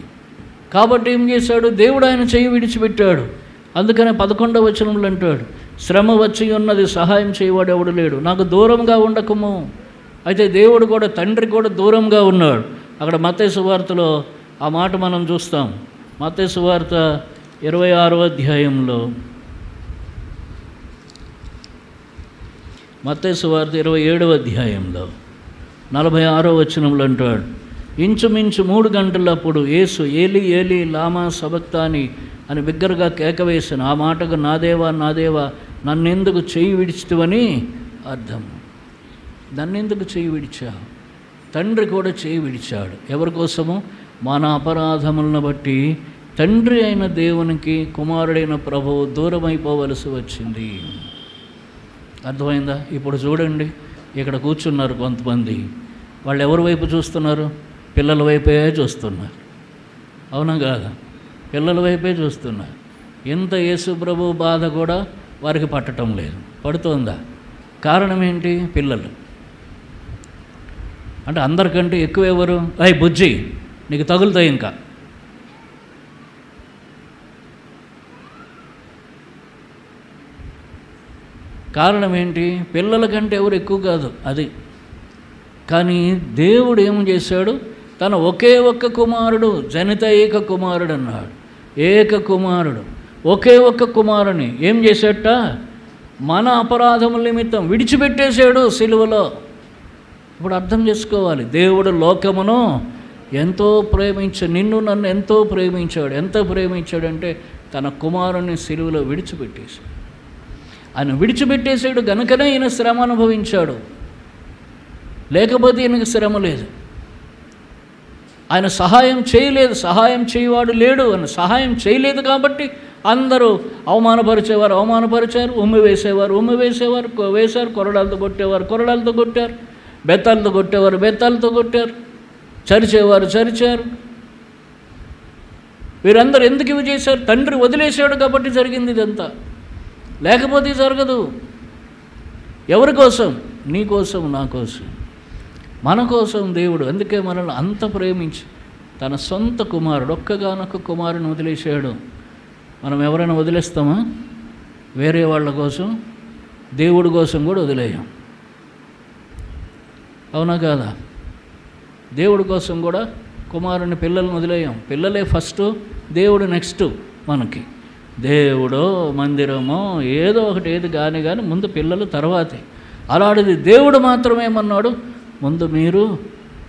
కాబట్టి ఏం చేశాడు? దేవుడు ఆయన చేయి విడిచిపెట్టాడు. అందుకనే 11వ వచనంలో అంటాడు, శ్రమ వచ్చి ఉన్నది, సహాయం చేయవాడు ఎవడు లేడు, నాకు దూరంగా ఉండకము. అయితే దేవుడు కూడా, తండ్రి కూడా దూరంగా ఉన్నాడు. అక్కడ మత్తయి సువార్తలో ఆ మాట మనం చూస్తాం. మత్తయి సువార్త 26వ అధ్యాయంలో, మత్తయి సువార్త 27వ అధ్యాయంలో 46వ వచనంలో అంటాడు, ఇంచుమించు 3 గంటలప్పుడు యేసు ఏలి ఏలి లామా సబక్తాని అని బిగ్గరగా కేకవేసిన. ఆ మాటకు నా దేవా నా దేవా నన్నెందుకు చేయి విడిచితివని అర్థం. నన్నెందుకు చేయి విడిచావు? తండ్రి కూడా చేయి విడిచాడు. ఎవరి కోసము? మన అపరాధములను బట్టి తండ్రి అయిన దేవునికి కుమారుడైన ప్రభువు దూరమైపోవలసి వచ్చింది. అర్థమైందా? ఇప్పుడు చూడండి, ఇక్కడ కూర్చున్నారు కొంతమంది, వాళ్ళు ఎవరి వైపు చూస్తున్నారు? పిల్లల వైపే చూస్తున్నారు. అవునా కాదా? పిల్లల వైపే చూస్తున్నారు. ఎంత యేసు ప్రభు బాధ కూడా వారికి పట్టడం లేదు. పడుతుందా? కారణం ఏంటి? పిల్లలు. అంటే అందరికంటే ఎక్కువ ఎవరు? అయ్ బుజ్జి నీకు తగులుతాయి. ఇంకా కారణం ఏంటి? పిల్లల కంటే ఎవరు ఎక్కువ కాదు అది. కానీ దేవుడు ఏం చేశాడు? తన ఒకే ఒక్క కుమారుడు, జనిత ఏక కుమారుడు అన్నాడు. ఏక కుమారుడు, ఒకే ఒక్క కుమారుని ఏం చేశాట? మన అపరాధముల నిమిత్తం విడిచిపెట్టేశాడు సిలువలో. ఇప్పుడు అర్థం చేసుకోవాలి, దేవుడు లోకమును ఎంతో నిన్ను నన్ను ఎంతో ప్రేమించాడు. ఎంత ప్రేమించాడంటే తన కుమారుని సిలువలో విడిచిపెట్టేశాడు. ఆయన విడిచిపెట్టేశాడు గనుకనే ఈయన శ్రమ అనుభవించాడు, లేకపోతే ఈయనకి శ్రమ లేదు. ఆయన సహాయం చేయలేదు, సహాయం చేయవాడు లేడు అని సహాయం చేయలేదు కాబట్టి అందరూ అవమానపరిచారు, ఉమ్మి వేసేవారు, కొరడాలతో కొట్టారు, బెత్తాలతో కొట్టారు, చరిచారు. వీరందరూ ఎందుకు ఇవి చేశారు? తండ్రి వదిలేశాడు కాబట్టి జరిగింది ఇదంతా, లేకపోతే జరగదు. ఎవరి కోసం? నీ కోసం, నా కోసం, మన కోసం దేవుడు. అందుకే మనల్ని అంత ప్రేమించి తన సొంత కుమారుడు, ఒక్కగానొక్క కుమారుని వదిలేశాడు. మనం ఎవరైనా వదిలేస్తామా? వేరే వాళ్ళ కోసం, దేవుడి కోసం కూడా వదిలేయం. అవునా కాదా? దేవుడి కోసం కూడా కుమారుని, పిల్లల్ని వదిలేయం. పిల్లలే ఫస్ట్, దేవుడు నెక్స్ట్. మనకి దేవుడో మందిరమో ఏదో ఒకటి, ఏది కానీ ముందు పిల్లలు తర్వాతే. అలాంటిది దేవుడు మాత్రమేమన్నాడు? ముందు మీరు,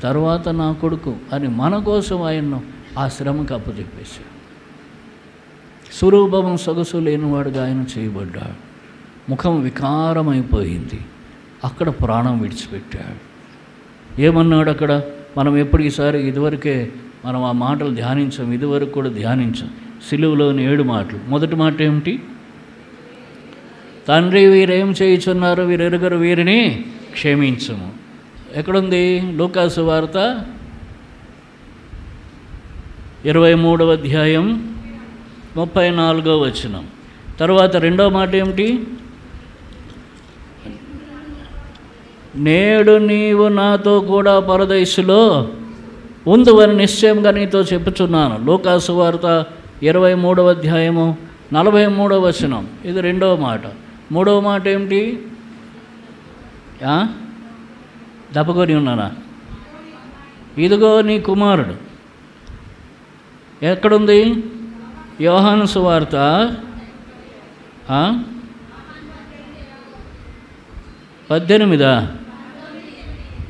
తర్వాత నా కొడుకు అని మన కోసం ఆయన్ను ఆ శ్రమకు అప్పచెప్పేశాడు. స్వరూపము సొగసు లేనివాడుగా ఆయన చేయబడ్డాడు. ముఖం వికారమైపోయింది, అక్కడ ప్రాణం విడిచిపెట్టాడు. ఏమన్నాడు అక్కడ? మనం ఎప్పటిసారి ఇదివరకే మనం ఆ మాటలు ధ్యానించాం, ఇదివరకు కూడా ధ్యానించాం. సిలువలోని 7 మాటలు. మొదటి మాట ఏమిటి? తండ్రి వీరేం చేయుచున్నారు, వీరెరుగరు, వీరిని క్షమించుము. ఎక్కడుంది? లూకాసు వార్త 23వ అధ్యాయం 34వ వచనం. తర్వాత రెండవ మాట ఏమిటి? నేడు నీవు నాతో కూడా పరదేశులో ఉందువని నిశ్చయంగా నీతో చెప్పుచున్నాను. లూకాసు వార్త 23వ అధ్యాయము 43వ వచనం. ఇది రెండవ మాట. మూడవ మాట ఏమిటి? దప్పకొని ఉన్నానా? ఇదిగో నీ కుమారుడు. ఎక్కడుంది? యోహాను సువార్త 18,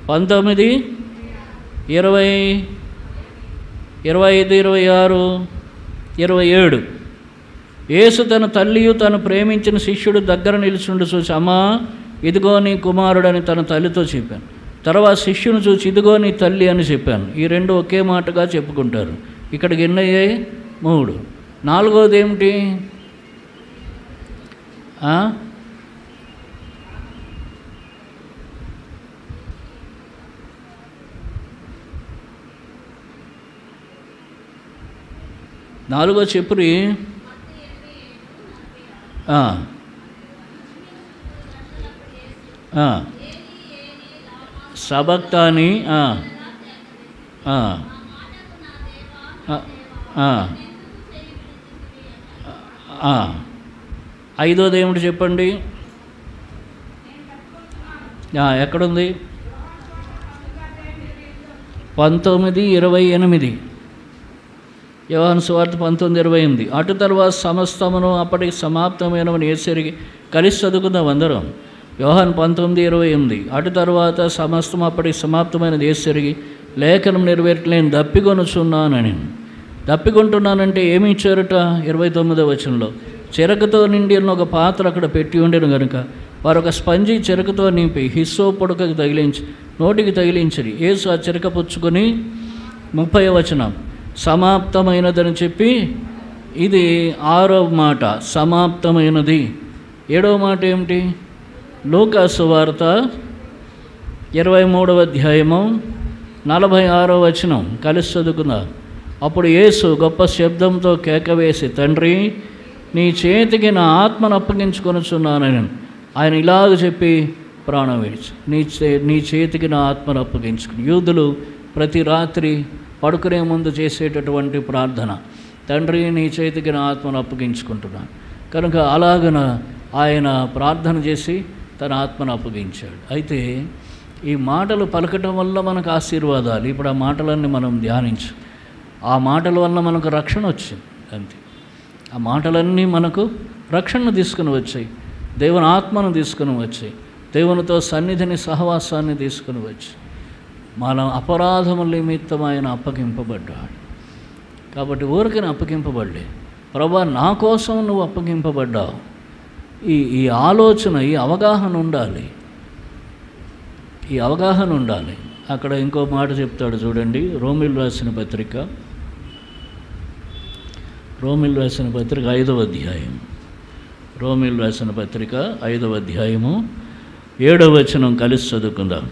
19, 20, 25, 26, 27. యేసు తన తల్లియు తను ప్రేమించిన శిష్యుడు దగ్గర నిలుచుండి చూసి, అమ్మా ఇదిగో నీ కుమారుడని తన తల్లితో చెప్పాను. తర్వాత శిష్యుని చూసి ఇదిగో నీ తల్లి అని చెప్పాను. ఈ రెండు ఒకే మాటగా చెప్పుకుంటారు. ఇక్కడికి ఎన్ని అయ్యాయి? 3. నాలుగోది ఏమిటి? నాలుగో చెప్పురి. సబక్తాని. ఐదోది ఏమిటి చెప్పండి? ఎక్కడుంది? 19, 28. యోహాను సువార్త 19:28. అటు తర్వాత సమస్తమును అప్పటికి సమాప్తమైనవని యేసెరిగి. కలిసి చదువుకుందాం అందరం. యోహాను 19:28. అటు తర్వాత సమస్తం అప్పటికి సమాప్తమైనది యేసెరిగి లేఖనం నెరవేర్చలేని దప్పికొనుచున్నానని. దప్పికొంటున్నానంటే ఏమి ఇచ్చారట? 29వ వచనంలో చెరకుతో నిండి ఒక పాత్ర అక్కడ పెట్టి ఉండేను కనుక వారు ఒక స్పంజి చెరకుతో నింపి హిస్సో పొడకకు తగిలించి నోటికి తగిలించరి. యేసు ఆ చెరక పుచ్చుకొని 30వ వచనం సమాప్తమైనదని చెప్పి, ఇది 6వ మాట సమాప్తమైనది. 7వ మాట ఏమిటి? లూకా సువార్త 23వ అధ్యాయము 46వ వచనం కలిసి చదువుకుందాం. అప్పుడు యేసు గొప్ప శబ్దంతో కేకవేసి, తండ్రి నీ చేతికి నా ఆత్మను అప్పగించుకొనుచున్నానని ఆయన ఇలాగ చెప్పి ప్రాణం విడిచి, నీ చేతికి నా ఆత్మను అప్పగించుకుని. యూదులు ప్రతి రాత్రి పడుకునే ముందు చేసేటటువంటి ప్రార్థన, తండ్రి నీ చేతికి నా ఆత్మను అప్పగించుకుంటున్నాను. కనుక అలాగన ఆయన ప్రార్థన చేసి తన ఆత్మను అప్పగించాడు. అయితే ఈ మాటలు పలకటం వల్ల మనకు ఆశీర్వాదాలు. ఇప్పుడు ఆ మాటలన్నీ మనం ధ్యానించు. ఆ మాటల వల్ల మనకు రక్షణ వచ్చింది అంతే. ఆ మాటలన్నీ మనకు రక్షణను తీసుకుని వచ్చాయి, దేవుని ఆత్మను తీసుకుని వచ్చాయి, దేవునితో సన్నిధిని సహవాసాన్ని తీసుకుని వచ్చి మన అపరాధముల నిమిత్తం ఆయన అప్పగింపబడ్డాడు. కాబట్టి ఊరికనే అప్పగింపబడ్డే, ప్రభా నా కోసం నువ్వు అప్పగింపబడ్డావు. ఈ ఆలోచన, ఈ అవగాహన ఉండాలి, ఈ అవగాహన ఉండాలి. అక్కడ ఇంకో మాట చెప్తాడు చూడండి. రోమిలు రాసిన పత్రిక 5వ అధ్యాయం. రోమిలు రాసిన పత్రిక 5వ అధ్యాయము 7వ వచనం కలిసి చదువుకుందాం.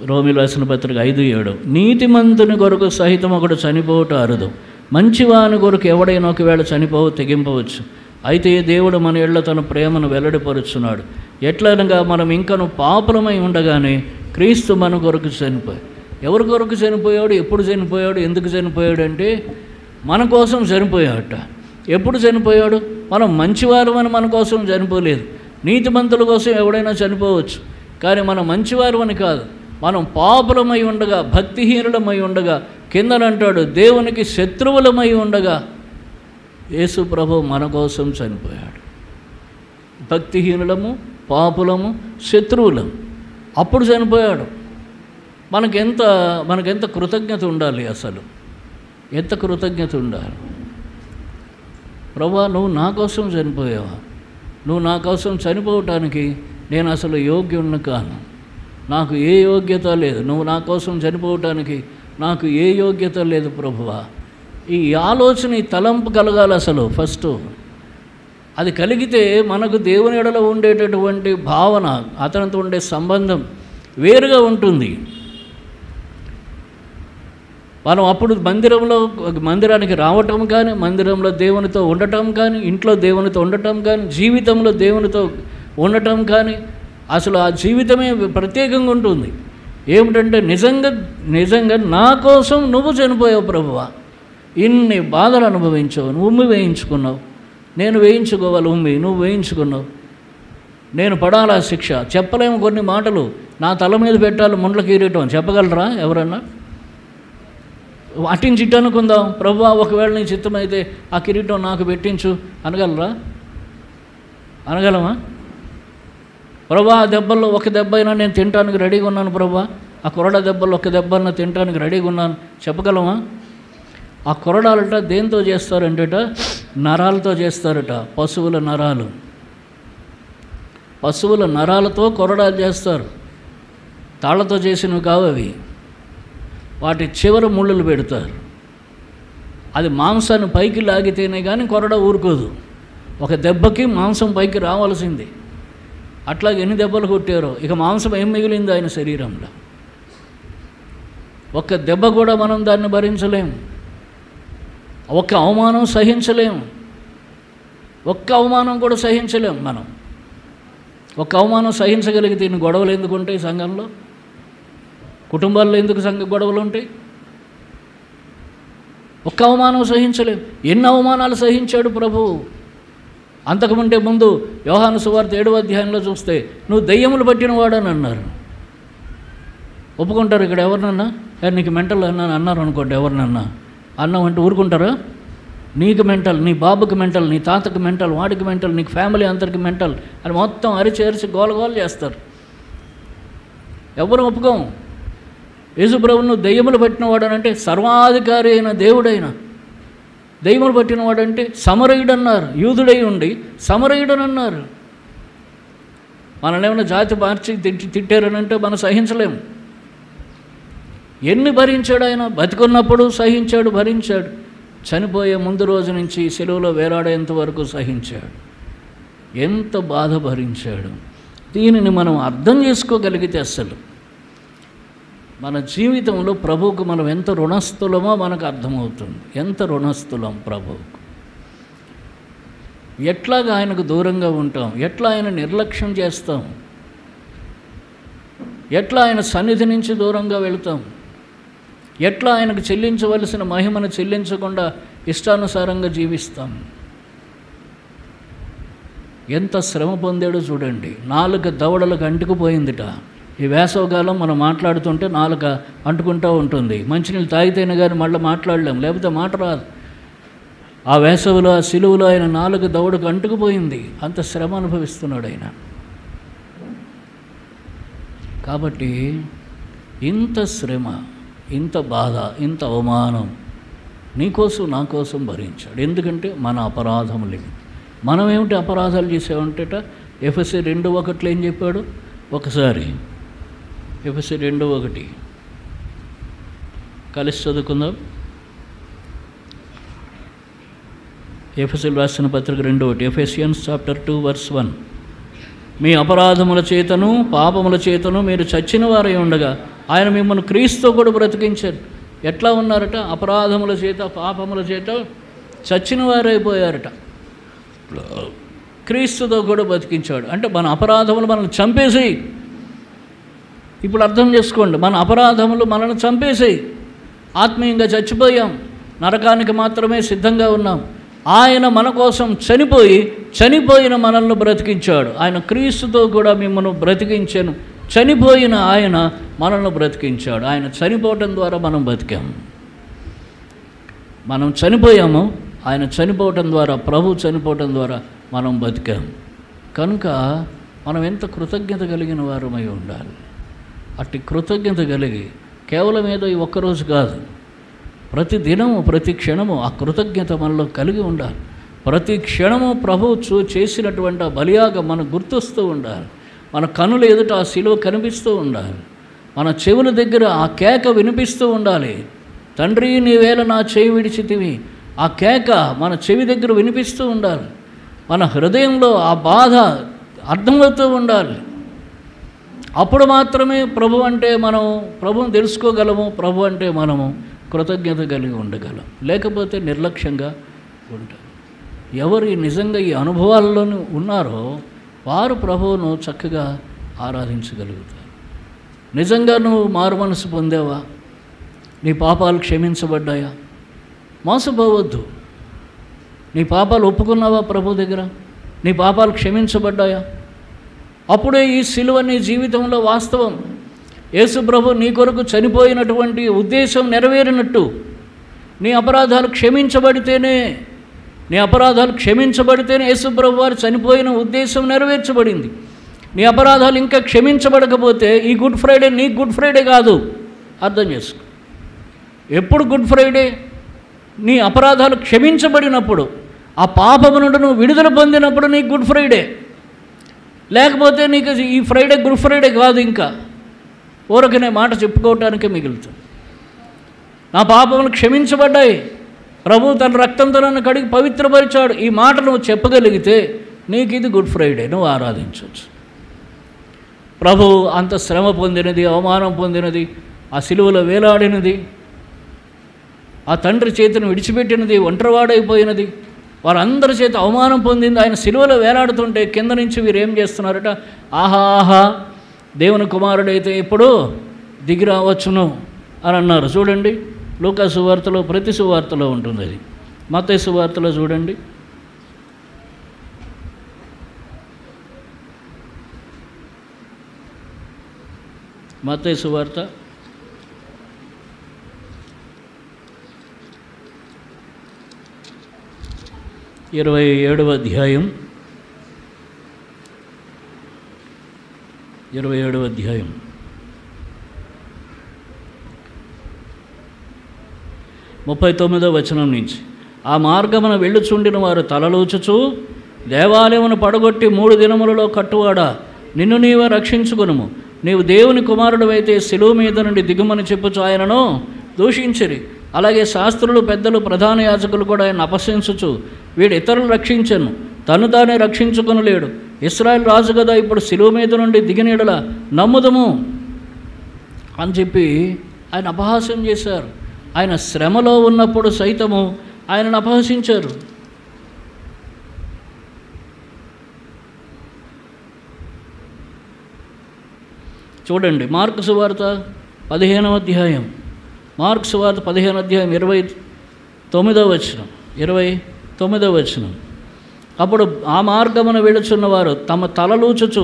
రోమిలు రాసిన పత్రిక 5:7. నీతిమంతుని కొరకు సహితం ఒకడు చనిపోవట అరుదు, మంచివాని కొరకు ఎవడైనా ఒకవేళ తెగింపవచ్చు. అయితే దేవుడు మన ఎళ్ళ తన ప్రేమను వెల్లడిపరుచున్నాడు. ఎట్లనగా మనం ఇంకను పాపులమై ఉండగానే క్రీస్తు మన కొరకు చనిపోయాడు. ఎవరి కొరకు చనిపోయాడు? ఎప్పుడు చనిపోయాడు? ఎందుకు చనిపోయాడు అంటే మన కోసం చనిపోయాడట. ఎప్పుడు చనిపోయాడు? మనం మంచివారు అని మన కోసం చనిపోలేదు. నీతిమంతుల కోసం ఎవడైనా చనిపోవచ్చు, కానీ మనం మంచివారు అని కాదు. మనం పాపులమై ఉండగా, భక్తిహీనులమై ఉండగా, కిందనంటాడు దేవునికి శత్రువులమై ఉండగా యేసు ప్రభు మన కోసం చనిపోయాడు. భక్తిహీనులము, పాపులము, శత్రువులము. అప్పుడు చనిపోయాడు. మనకెంత కృతజ్ఞత ఉండాలి, అసలు ఎంత కృతజ్ఞత ఉండాలి. ప్రభా నువ్వు నా కోసం చనిపోయావా? నువ్వు నా కోసం చనిపోవటానికి నేను అసలు యోగ్యుణ్ణి కాను, నాకు ఏ యోగ్యత లేదు. నువ్వు నా కోసం చనిపోవటానికి నాకు ఏ యోగ్యత లేదు ప్రభువా. ఈ ఆలోచన, ఈ తలంపు కలగాలి అసలు ఫస్ట్. అది కలిగితే మనకు దేవుని ఎడల ఉండేటటువంటి భావన, అతనితో ఉండే సంబంధం వేరుగా ఉంటుంది. మనం అప్పుడు మందిరానికి రావటం కానీ, మందిరంలో దేవునితో ఉండటం కానీ, ఇంట్లో దేవునితో ఉండటం కానీ, జీవితంలో దేవునితో ఉండటం కానీ, అసలు ఆ జీవితమే ప్రత్యేకంగా ఉంటుంది. ఏమిటంటే నిజంగా నా కోసం నువ్వు చనిపోయావు ప్రభువా. ఇన్ని బాధలు అనుభవించావు, నువ్వు ఉమ్మి వేయించుకున్నావు. నేను వేయించుకోవాలి ఉమ్మి, నువ్వు వేయించుకున్నావు. నేను పడాలా శిక్ష. చెప్పలేము కొన్ని మాటలు. నా తల మీద పెట్టాలి ముండ్ల కిరీటం చెప్పగలరా ఎవరన్నా? అటించి ఇటు అనుకుందాం, ప్రభువా ఒకవేళ నీ చిత్తమైతే ఆ కిరీటం నాకు పెట్టించు అనగలరా? అనగలమా? ప్రభువా ఆ దెబ్బల్లో ఒక దెబ్బ అయినా నేను తినడానికి రెడీగా ఉన్నాను, ప్రభువా ఆ కొరడా దెబ్బల్లో ఒక దెబ్బ అయినా తినడానికి రెడీగా ఉన్నాను చెప్పగలమా? ఆ కొరడాలట దేంతో చేస్తారంటట? నరాలతో చేస్తారట. పశువుల నరాలు, పశువుల నరాలతో కొరడాలు చేస్తారు. తాళ్లతో చేసినవి కావు అవి. వాటి చివర ముళ్ళులు పెడతారు. అది మాంసాన్ని పైకి లాగితేనే కానీ కొరడ ఊరుకోదు. ఒక దెబ్బకి మాంసం పైకి రావాల్సింది. అట్లాగే ఎన్ని దెబ్బలు కొట్టారో ఇక మాంసం ఏం మిగిలింది ఆయన శరీరంలో? ఒక్క దెబ్బ కూడా మనం దాన్ని భరించలేము. ఒక్క అవమానం సహించలేము. ఒక్క అవమానం కూడా సహించలేము మనం. ఒక్క అవమానం సహించగలిగితే ఇన్ని గొడవలు ఎందుకు ఉంటాయి సంఘంలో? కుటుంబాల్లో ఎందుకు గొడవలు ఉంటాయి? ఒక్క అవమానం సహించలేము. ఎన్ని అవమానాలు సహించాడు ప్రభువు. అంతకుముందే ముందు యోహాను సువార్త 7వ అధ్యాయంలో చూస్తే నువ్వు దెయ్యములు పట్టినవాడని అన్నారు. ఒప్పుకుంటారు ఇక్కడ ఎవరినన్నా? నీకు మెంటల్ అన్నాను అన్నారు అనుకోండి, ఎవరినన్నా అన్నామంటే ఊరుకుంటారా? నీకు మెంటల్, నీ బాబుకి మెంటల్, నీ తాతకి మెంటల్, వాడికి మెంటల్, నీకు ఫ్యామిలీ అందరికి మెంటల్ అని మొత్తం అరిచి గోలగోలు చేస్తారు. ఎవరు ఒప్పుకోం. యేసుప్రభు నువ్వు దెయ్యములు పట్టినవాడనంటే సర్వాధికారి అయిన దేవుడైన దెయ్యములు పట్టినవాడంటే సమరయుడు అన్నారు. యూదుడై ఉండి సమరయుడని అన్నారు. మనల్ని ఏమైనా జాతి మార్చి తిట్టారనంటే మనం సహించలేము. ఎన్ని భరించాడు ఆయన? బతికున్నప్పుడు సహించాడు, భరించాడు. చనిపోయే ముందు రోజు నుంచి సెలువులో వేలాడేంత వరకు సహించాడు. ఎంత బాధ భరించాడు. దీనిని మనం అర్థం చేసుకోగలిగితే అసలు మన జీవితంలో ప్రభువుకు మనం ఎంత రుణస్థులమో మనకు అర్థమవుతుంది. ఎంత రుణస్థులం ప్రభువుకు. ఎట్లాగా ఆయనకు దూరంగా ఉంటాం, ఎట్లా ఆయన నిర్లక్ష్యం చేస్తాం, ఎట్లా ఆయన సన్నిధి నుంచి దూరంగా వెళతాం, ఎట్లా ఆయనకు చెల్లించవలసిన మహిమను చెల్లించకుండా ఇష్టానుసారంగా జీవిస్తాం. ఎంత శ్రమ పొందాడో చూడండి. 4 దవడలకు అంటుకుపోయిందిట. ఈ వేసవకాలం మనం మాట్లాడుతుంటే 4 అంటుకుంటూ ఉంటుంది. మంచినీళ్ళు తాగితేనే కానీ మళ్ళీ మాట్లాడలేం, లేకపోతే మాట రాదు. ఆ వేసవిలో ఆ సిలువలో ఆయన 4 దవడకు అంటుకుపోయింది. అంత శ్రమ అనుభవిస్తున్నాడు ఆయన. కాబట్టి ఇంత శ్రమ, ఇంత బాధ, ఇంత అవమానం నీకోసం నా కోసం భరించాడు. ఎందుకంటే మన అపరాధములు. మనం ఏమిటి అపరాధాలు చేసామంటేట ఎఫెసీ 2:1 ఏం చెప్పాడు? ఒకసారి ఎఫెసీ 2:1 కలిసి చదువుకుందాం. ఎఫెసీలు రాసిన పత్రిక 2:1 ఎఫెసియన్స్ చాప్టర్ 2:1 మీ అపరాధముల చేతను పాపముల చేతను మీరు చచ్చిన వారై ఉండగా ఆయన మిమ్మల్ని క్రీస్తుతో కూడా బ్రతికించారు. ఎట్లా ఉన్నారట? అపరాధముల చేత పాపముల చేత చచ్చిన వారైపోయారట. క్రీస్తుతో కూడా బతికించాడు. అంటే మన అపరాధములు మనల్ని చంపేసేయి. ఇప్పుడు అర్థం చేసుకోండి, మన అపరాధములు మనల్ని చంపేసేయి. ఆత్మీయంగా చచ్చిపోయాం, నరకానికి మాత్రమే సిద్ధంగా ఉన్నాం. ఆయన మన కోసం చనిపోయిన మనల్ని బ్రతికించాడు. ఆయన క్రీస్తుతో కూడా మిమ్మల్ని బ్రతికించాను. చనిపోయిన ఆయన మనల్ని బ్రతికించాడు. ఆయన చనిపోవటం ద్వారా మనం బతికాము. మనం చనిపోయాము, ఆయన చనిపోవటం ద్వారా, ప్రభు చనిపోవటం ద్వారా మనం బతికాము. కనుక మనం ఎంత కృతజ్ఞత కలిగిన వారమై ఉండాలి. అట్టి కృతజ్ఞత కలిగి కేవలం ఏదో ఈ ఒక్కరోజు కాదు, ప్రతి దినము ప్రతి క్షణము ఆ కృతజ్ఞత మనలో కలిగి ఉండాలి. ప్రతి క్షణము ప్రభువు చేసినటువంటి ఆ బలియాగం మనకు గుర్తొస్తూ ఉండాలి. మన కనుల ఎదుట ఆ శిలువ కనిపిస్తూ ఉండాలి. మన చెవుల దగ్గర ఆ కేక వినిపిస్తూ ఉండాలి. తండ్రి నీవేళ నా చేయి విడిచితివి, ఆ కేక మన చెవి దగ్గర వినిపిస్తూ ఉండాలి. మన హృదయంలో ఆ బాధ అర్థమవుతూ ఉండాలి. అప్పుడు మాత్రమే ప్రభు అంటే మనం ప్రభువుని తెలుసుకోగలము. ప్రభు అంటే మనము కృతజ్ఞత కలిగి ఉండగలం. లేకపోతే నిర్లక్ష్యంగా ఉంటాం. ఎవరు నిజంగా ఈ అనుభవాల్లోనూ ఉన్నారో వారు ప్రభువును చక్కగా ఆరాధించగలుగుతారు. నిజంగా నువ్వు మారు మనసు పొందావా? నీ పాపాలు క్షమించబడ్డాయా? మోసపోవద్దు. నీ పాపాలు ఒప్పుకున్నావా ప్రభు దగ్గర? నీ పాపాలు క్షమించబడ్డాయా? అప్పుడే ఈ సిలువ నీ జీవితంలో వాస్తవం. యేసు ప్రభు నీ కొరకు చనిపోయినటువంటి ఉద్దేశం నెరవేరినట్టు. నీ అపరాధాలు క్షమించబడితేనే యేసు ప్రభు వారు చనిపోయిన ఉద్దేశం నెరవేర్చబడింది. నీ అపరాధాలు ఇంకా క్షమించబడకపోతే ఈ గుడ్ ఫ్రైడే నీకు గుడ్ ఫ్రైడే కాదు. అర్థం చేసుకో. ఎప్పుడు గుడ్ ఫ్రైడే? నీ అపరాధాలు క్షమించబడినప్పుడు, ఆ పాపము నుండి నువ్వు విడుదల పొందినప్పుడు నీకు గుడ్ ఫ్రైడే. లేకపోతే నీకు ఈ ఫ్రైడే గుడ్ ఫ్రైడే కాదు. ఇంకా ఊరకనే మాట చెప్పుకోవటానికే మిగులుతుంది. నా పాపములు క్షమించబడ్డాయి, ప్రభు తన రక్తంతో నన్ను కడిగి పవిత్రపరిచాడు, ఈ మాట నువ్వు చెప్పగలిగితే నీకు ఇది గుడ్ ఫ్రైడే. నువ్వు ఆరాధించవచ్చు. ప్రభు అంత శ్రమ పొందినది, అవమానం పొందినది, ఆ సిలువలో వేలాడినది, ఆ తండ్రి చేతిని విడిచిపెట్టినది, ఒంటరివాడైపోయినది, వారందరి చేత అవమానం పొందింది. ఆయన సిలువలో వేలాడుతుంటే కింద నుంచి వీరు ఏం చేస్తున్నారట? ఆహాహా, దేవుని కుమారుడైతే ఇప్పుడు దిగి రావచ్చును అని అన్నారు. చూడండి, లూకా సువార్తలో, ప్రతి సువార్తలో ఉంటుంది అది. మత్తయి సువార్తలో చూడండి, మత్తయి సువార్త 27వ అధ్యాయం 39వ వచనం నుంచి, ఆ మార్గమున వెళ్ళుచుండిన వారు తలలోచుచు, దేవాలయమును పడగొట్టి 3 దినములలో కట్టువాడా, నిన్ను నీవే రక్షించుకొనుము, నీవు దేవుని కుమారుడవైతే శిలువ మీద నుండి దిగుమని చెప్పుచు ఆయనను దూషించిరి. అలాగే శాస్త్రులు, పెద్దలు, ప్రధాన యాజకులు కూడా ఆయన అపశంసించుచు, వీడు ఇతరులు రక్షించను, తను తానే రక్షించుకొనలేడు, ఇశ్రాయేలు రాజు కదా, ఇప్పుడు శిలువ మీద నుండి దిగినీడల నమ్ముదము అని చెప్పి ఆయన అపహాస్యం చేశారు. ఆయన శ్రమలో ఉన్నప్పుడు సైతము ఆయనను అపహసించారు. చూడండి, మార్కు సువార్త 15వ అధ్యాయం, మార్కు సువార్త 15వ అధ్యాయం 29వ వచనం. అప్పుడు ఆ మార్గమున వెళుచున్నవారు తమ తలలూచుచు,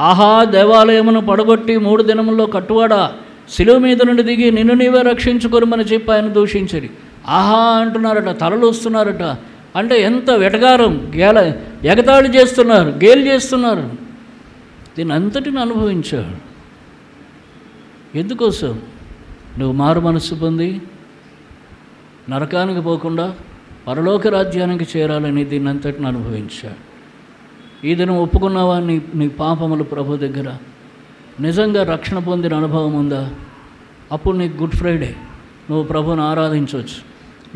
ఆహా, దేవాలయమును పడగొట్టి 3 దినముల్లో కట్టువాడా, శిలువ మీద నుండి దిగి నిన్ను నీవే రక్షించుకొనుమని చెప్పి ఆయన దూషించరి. ఆహా అంటున్నారట, తలలుస్తున్నారట. అంటే ఎంత వెటకారం, ఎగతాళి చేస్తున్నారు, గేలి చేస్తున్నారు. దీని అంతటిని అనుభవించాడు. ఎందుకోసం? నువ్వు మారు మనస్సు పొంది నరకానికి పోకుండా పరలోక రాజ్యానికి చేరాలని దీన్ని అంతటిని అనుభవించాడు. ఈ దినం ఒప్పుకున్నావా నీ పాపములు ప్రభు దగ్గర? నిజంగా రక్షణ పొందిన అనుభవం ఉందా? అప్పుడు నీకు గుడ్ ఫ్రైడే, నువ్వు ప్రభుని ఆరాధించవచ్చు.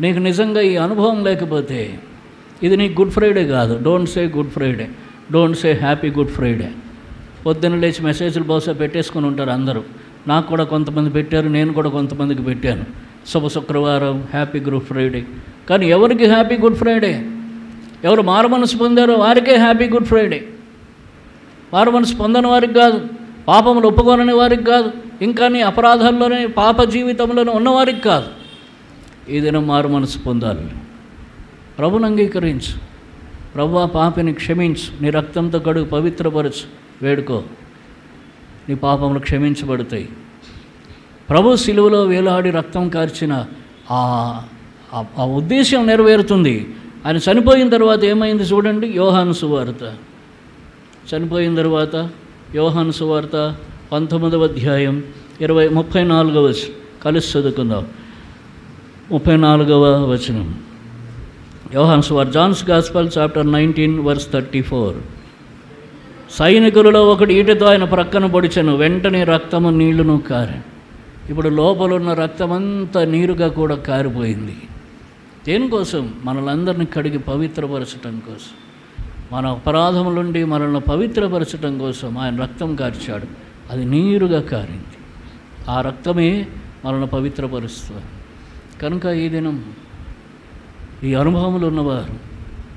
నీకు నిజంగా ఈ అనుభవం లేకపోతే ఇది నీకు గుడ్ ఫ్రైడే కాదు. Don't say good Friday, don't say happy good Friday. పొద్దున్న లేచి మెసేజ్లు బహుశా పెట్టేసుకుని ఉంటారు అందరూ. నాకు కూడా కొంతమంది పెట్టారు, నేను కూడా కొంతమందికి పెట్టాను. శుక్రవారం హ్యాపీ గుడ్ ఫ్రైడే. కానీ ఎవరికి హ్యాపీ గుడ్ ఫ్రైడే? ఎవరు మారు మనసు పొందారో వారికే హ్యాపీ గుడ్ ఫ్రైడే. మారు మనసు పొందని వారికి కాదు, పాపములు ఒప్పుకోనని వారికి కాదు, ఇంకా నీ అపరాధాల్లోనే పాప జీవితంలోనే ఉన్నవారికి కాదు. ఈ దినం మారు మనసు పొందాలి. ప్రభుని అంగీకరించు, ప్రభు ఆ పాపిని క్షమించు, నీ రక్తంతో కడుగు పవిత్రపరచు, వేడుకో, నీ పాపములు క్షమించబడతాయి. ప్రభు శిలువలో వేలాడి రక్తం కార్చిన ఆ ఉద్దేశం నెరవేరుతుంది. ఆయన చనిపోయిన తర్వాత ఏమైంది చూడండి, యోహాను సువార్త. చనిపోయిన తర్వాత యోహాను సువార్త 19వ అధ్యాయం 34వ వచనం కలిసి చదువుకుందాం. 34వ వచనం యోహాను సువార్త, జాన్స్ గాస్పెల్ చాప్టర్ 19:34. సైనికులలో ఒకడు ఈటతో ఆయన ప్రక్కన పొడిచెను, వెంటనే రక్తము నీళ్లును కారెను. ఇప్పుడు లోపలున్న రక్తమంతా నీరుగా కూడా కారిపోయింది. దేనికోసం? మనలందరినీ కడిగి పవిత్రపరచటం కోసం, మన అపరాధముల నుండి మనల్ని పవిత్రపరచటం కోసం ఆయన రక్తం కార్చాడు. అది నీరుగా కారింది. ఆ రక్తమే మనల్ని పవిత్రపరుస్తుంది. కనుక ఈ దినం ఈ అనుభవంలో ఉన్నవారు,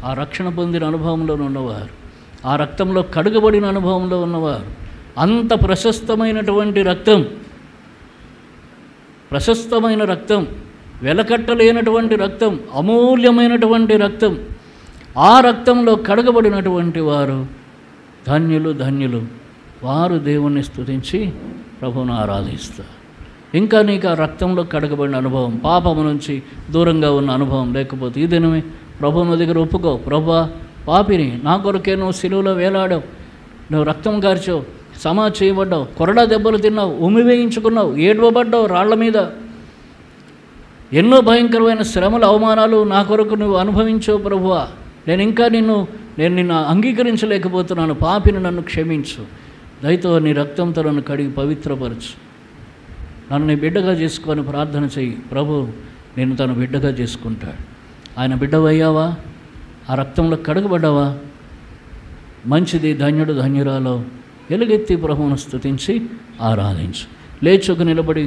ఆ రక్షణ పొందిన అనుభవంలో ఉన్నవారు, ఆ రక్తంలో కడుగబడిన అనుభవంలో ఉన్నవారు, అంత ప్రశస్తమైనటువంటి రక్తం, ప్రశస్తమైన రక్తం, వెలకట్టలేనటువంటి రక్తం, అమూల్యమైనటువంటి రక్తం, ఆ రక్తంలో కడగబడినటువంటి వారు ధన్యులు, ధన్యులు. వారు దేవుణ్ణి స్తుతించి ప్రభువును ఆరాధిస్తారు. ఇంకా నీకు ఆ రక్తంలో కడగబడిన అనుభవం, పాపము నుంచి దూరంగా ఉన్న అనుభవం లేకపోతే ఈ దినమే ప్రభువుని దగ్గర ఒప్పుకో. ప్రభువా, పాపిని, నా కొరకే నువ్వు సిలువలో వేలాడావు, నువ్వు రక్తం కార్చావు, సమా చేయబడ్డావు, కొరడా దెబ్బలు తిన్నావు, ఉమి వేయించుకున్నావు, ఏడవబడ్డావు రాళ్ల మీద, ఎన్నో భయంకరమైన శ్రమలు, అవమానాలు నా కొరకు నువ్వు అనుభవించావు. ప్రభువా, నేను నిన్ను అంగీకరించలేకపోతున్నాను, పాపిని నన్ను క్షమించు, దయతో నీ రక్తంతో నన్ను కడిగి పవిత్రపరచు, నన్ను నీ బిడ్డగా చేసుకొని ప్రార్థన చెయ్యి. ప్రభు నేను తన బిడ్డగా చేసుకుంటాడు. ఆయన బిడ్డవయ్యావా? ఆ రక్తంలో కడగబడ్డావా? మంచిది, ధన్యుడు, ధన్యురాలో. ఎలుగెత్తి ప్రభువును స్తుతించి ఆరాధించు. లేచుకు నిలబడి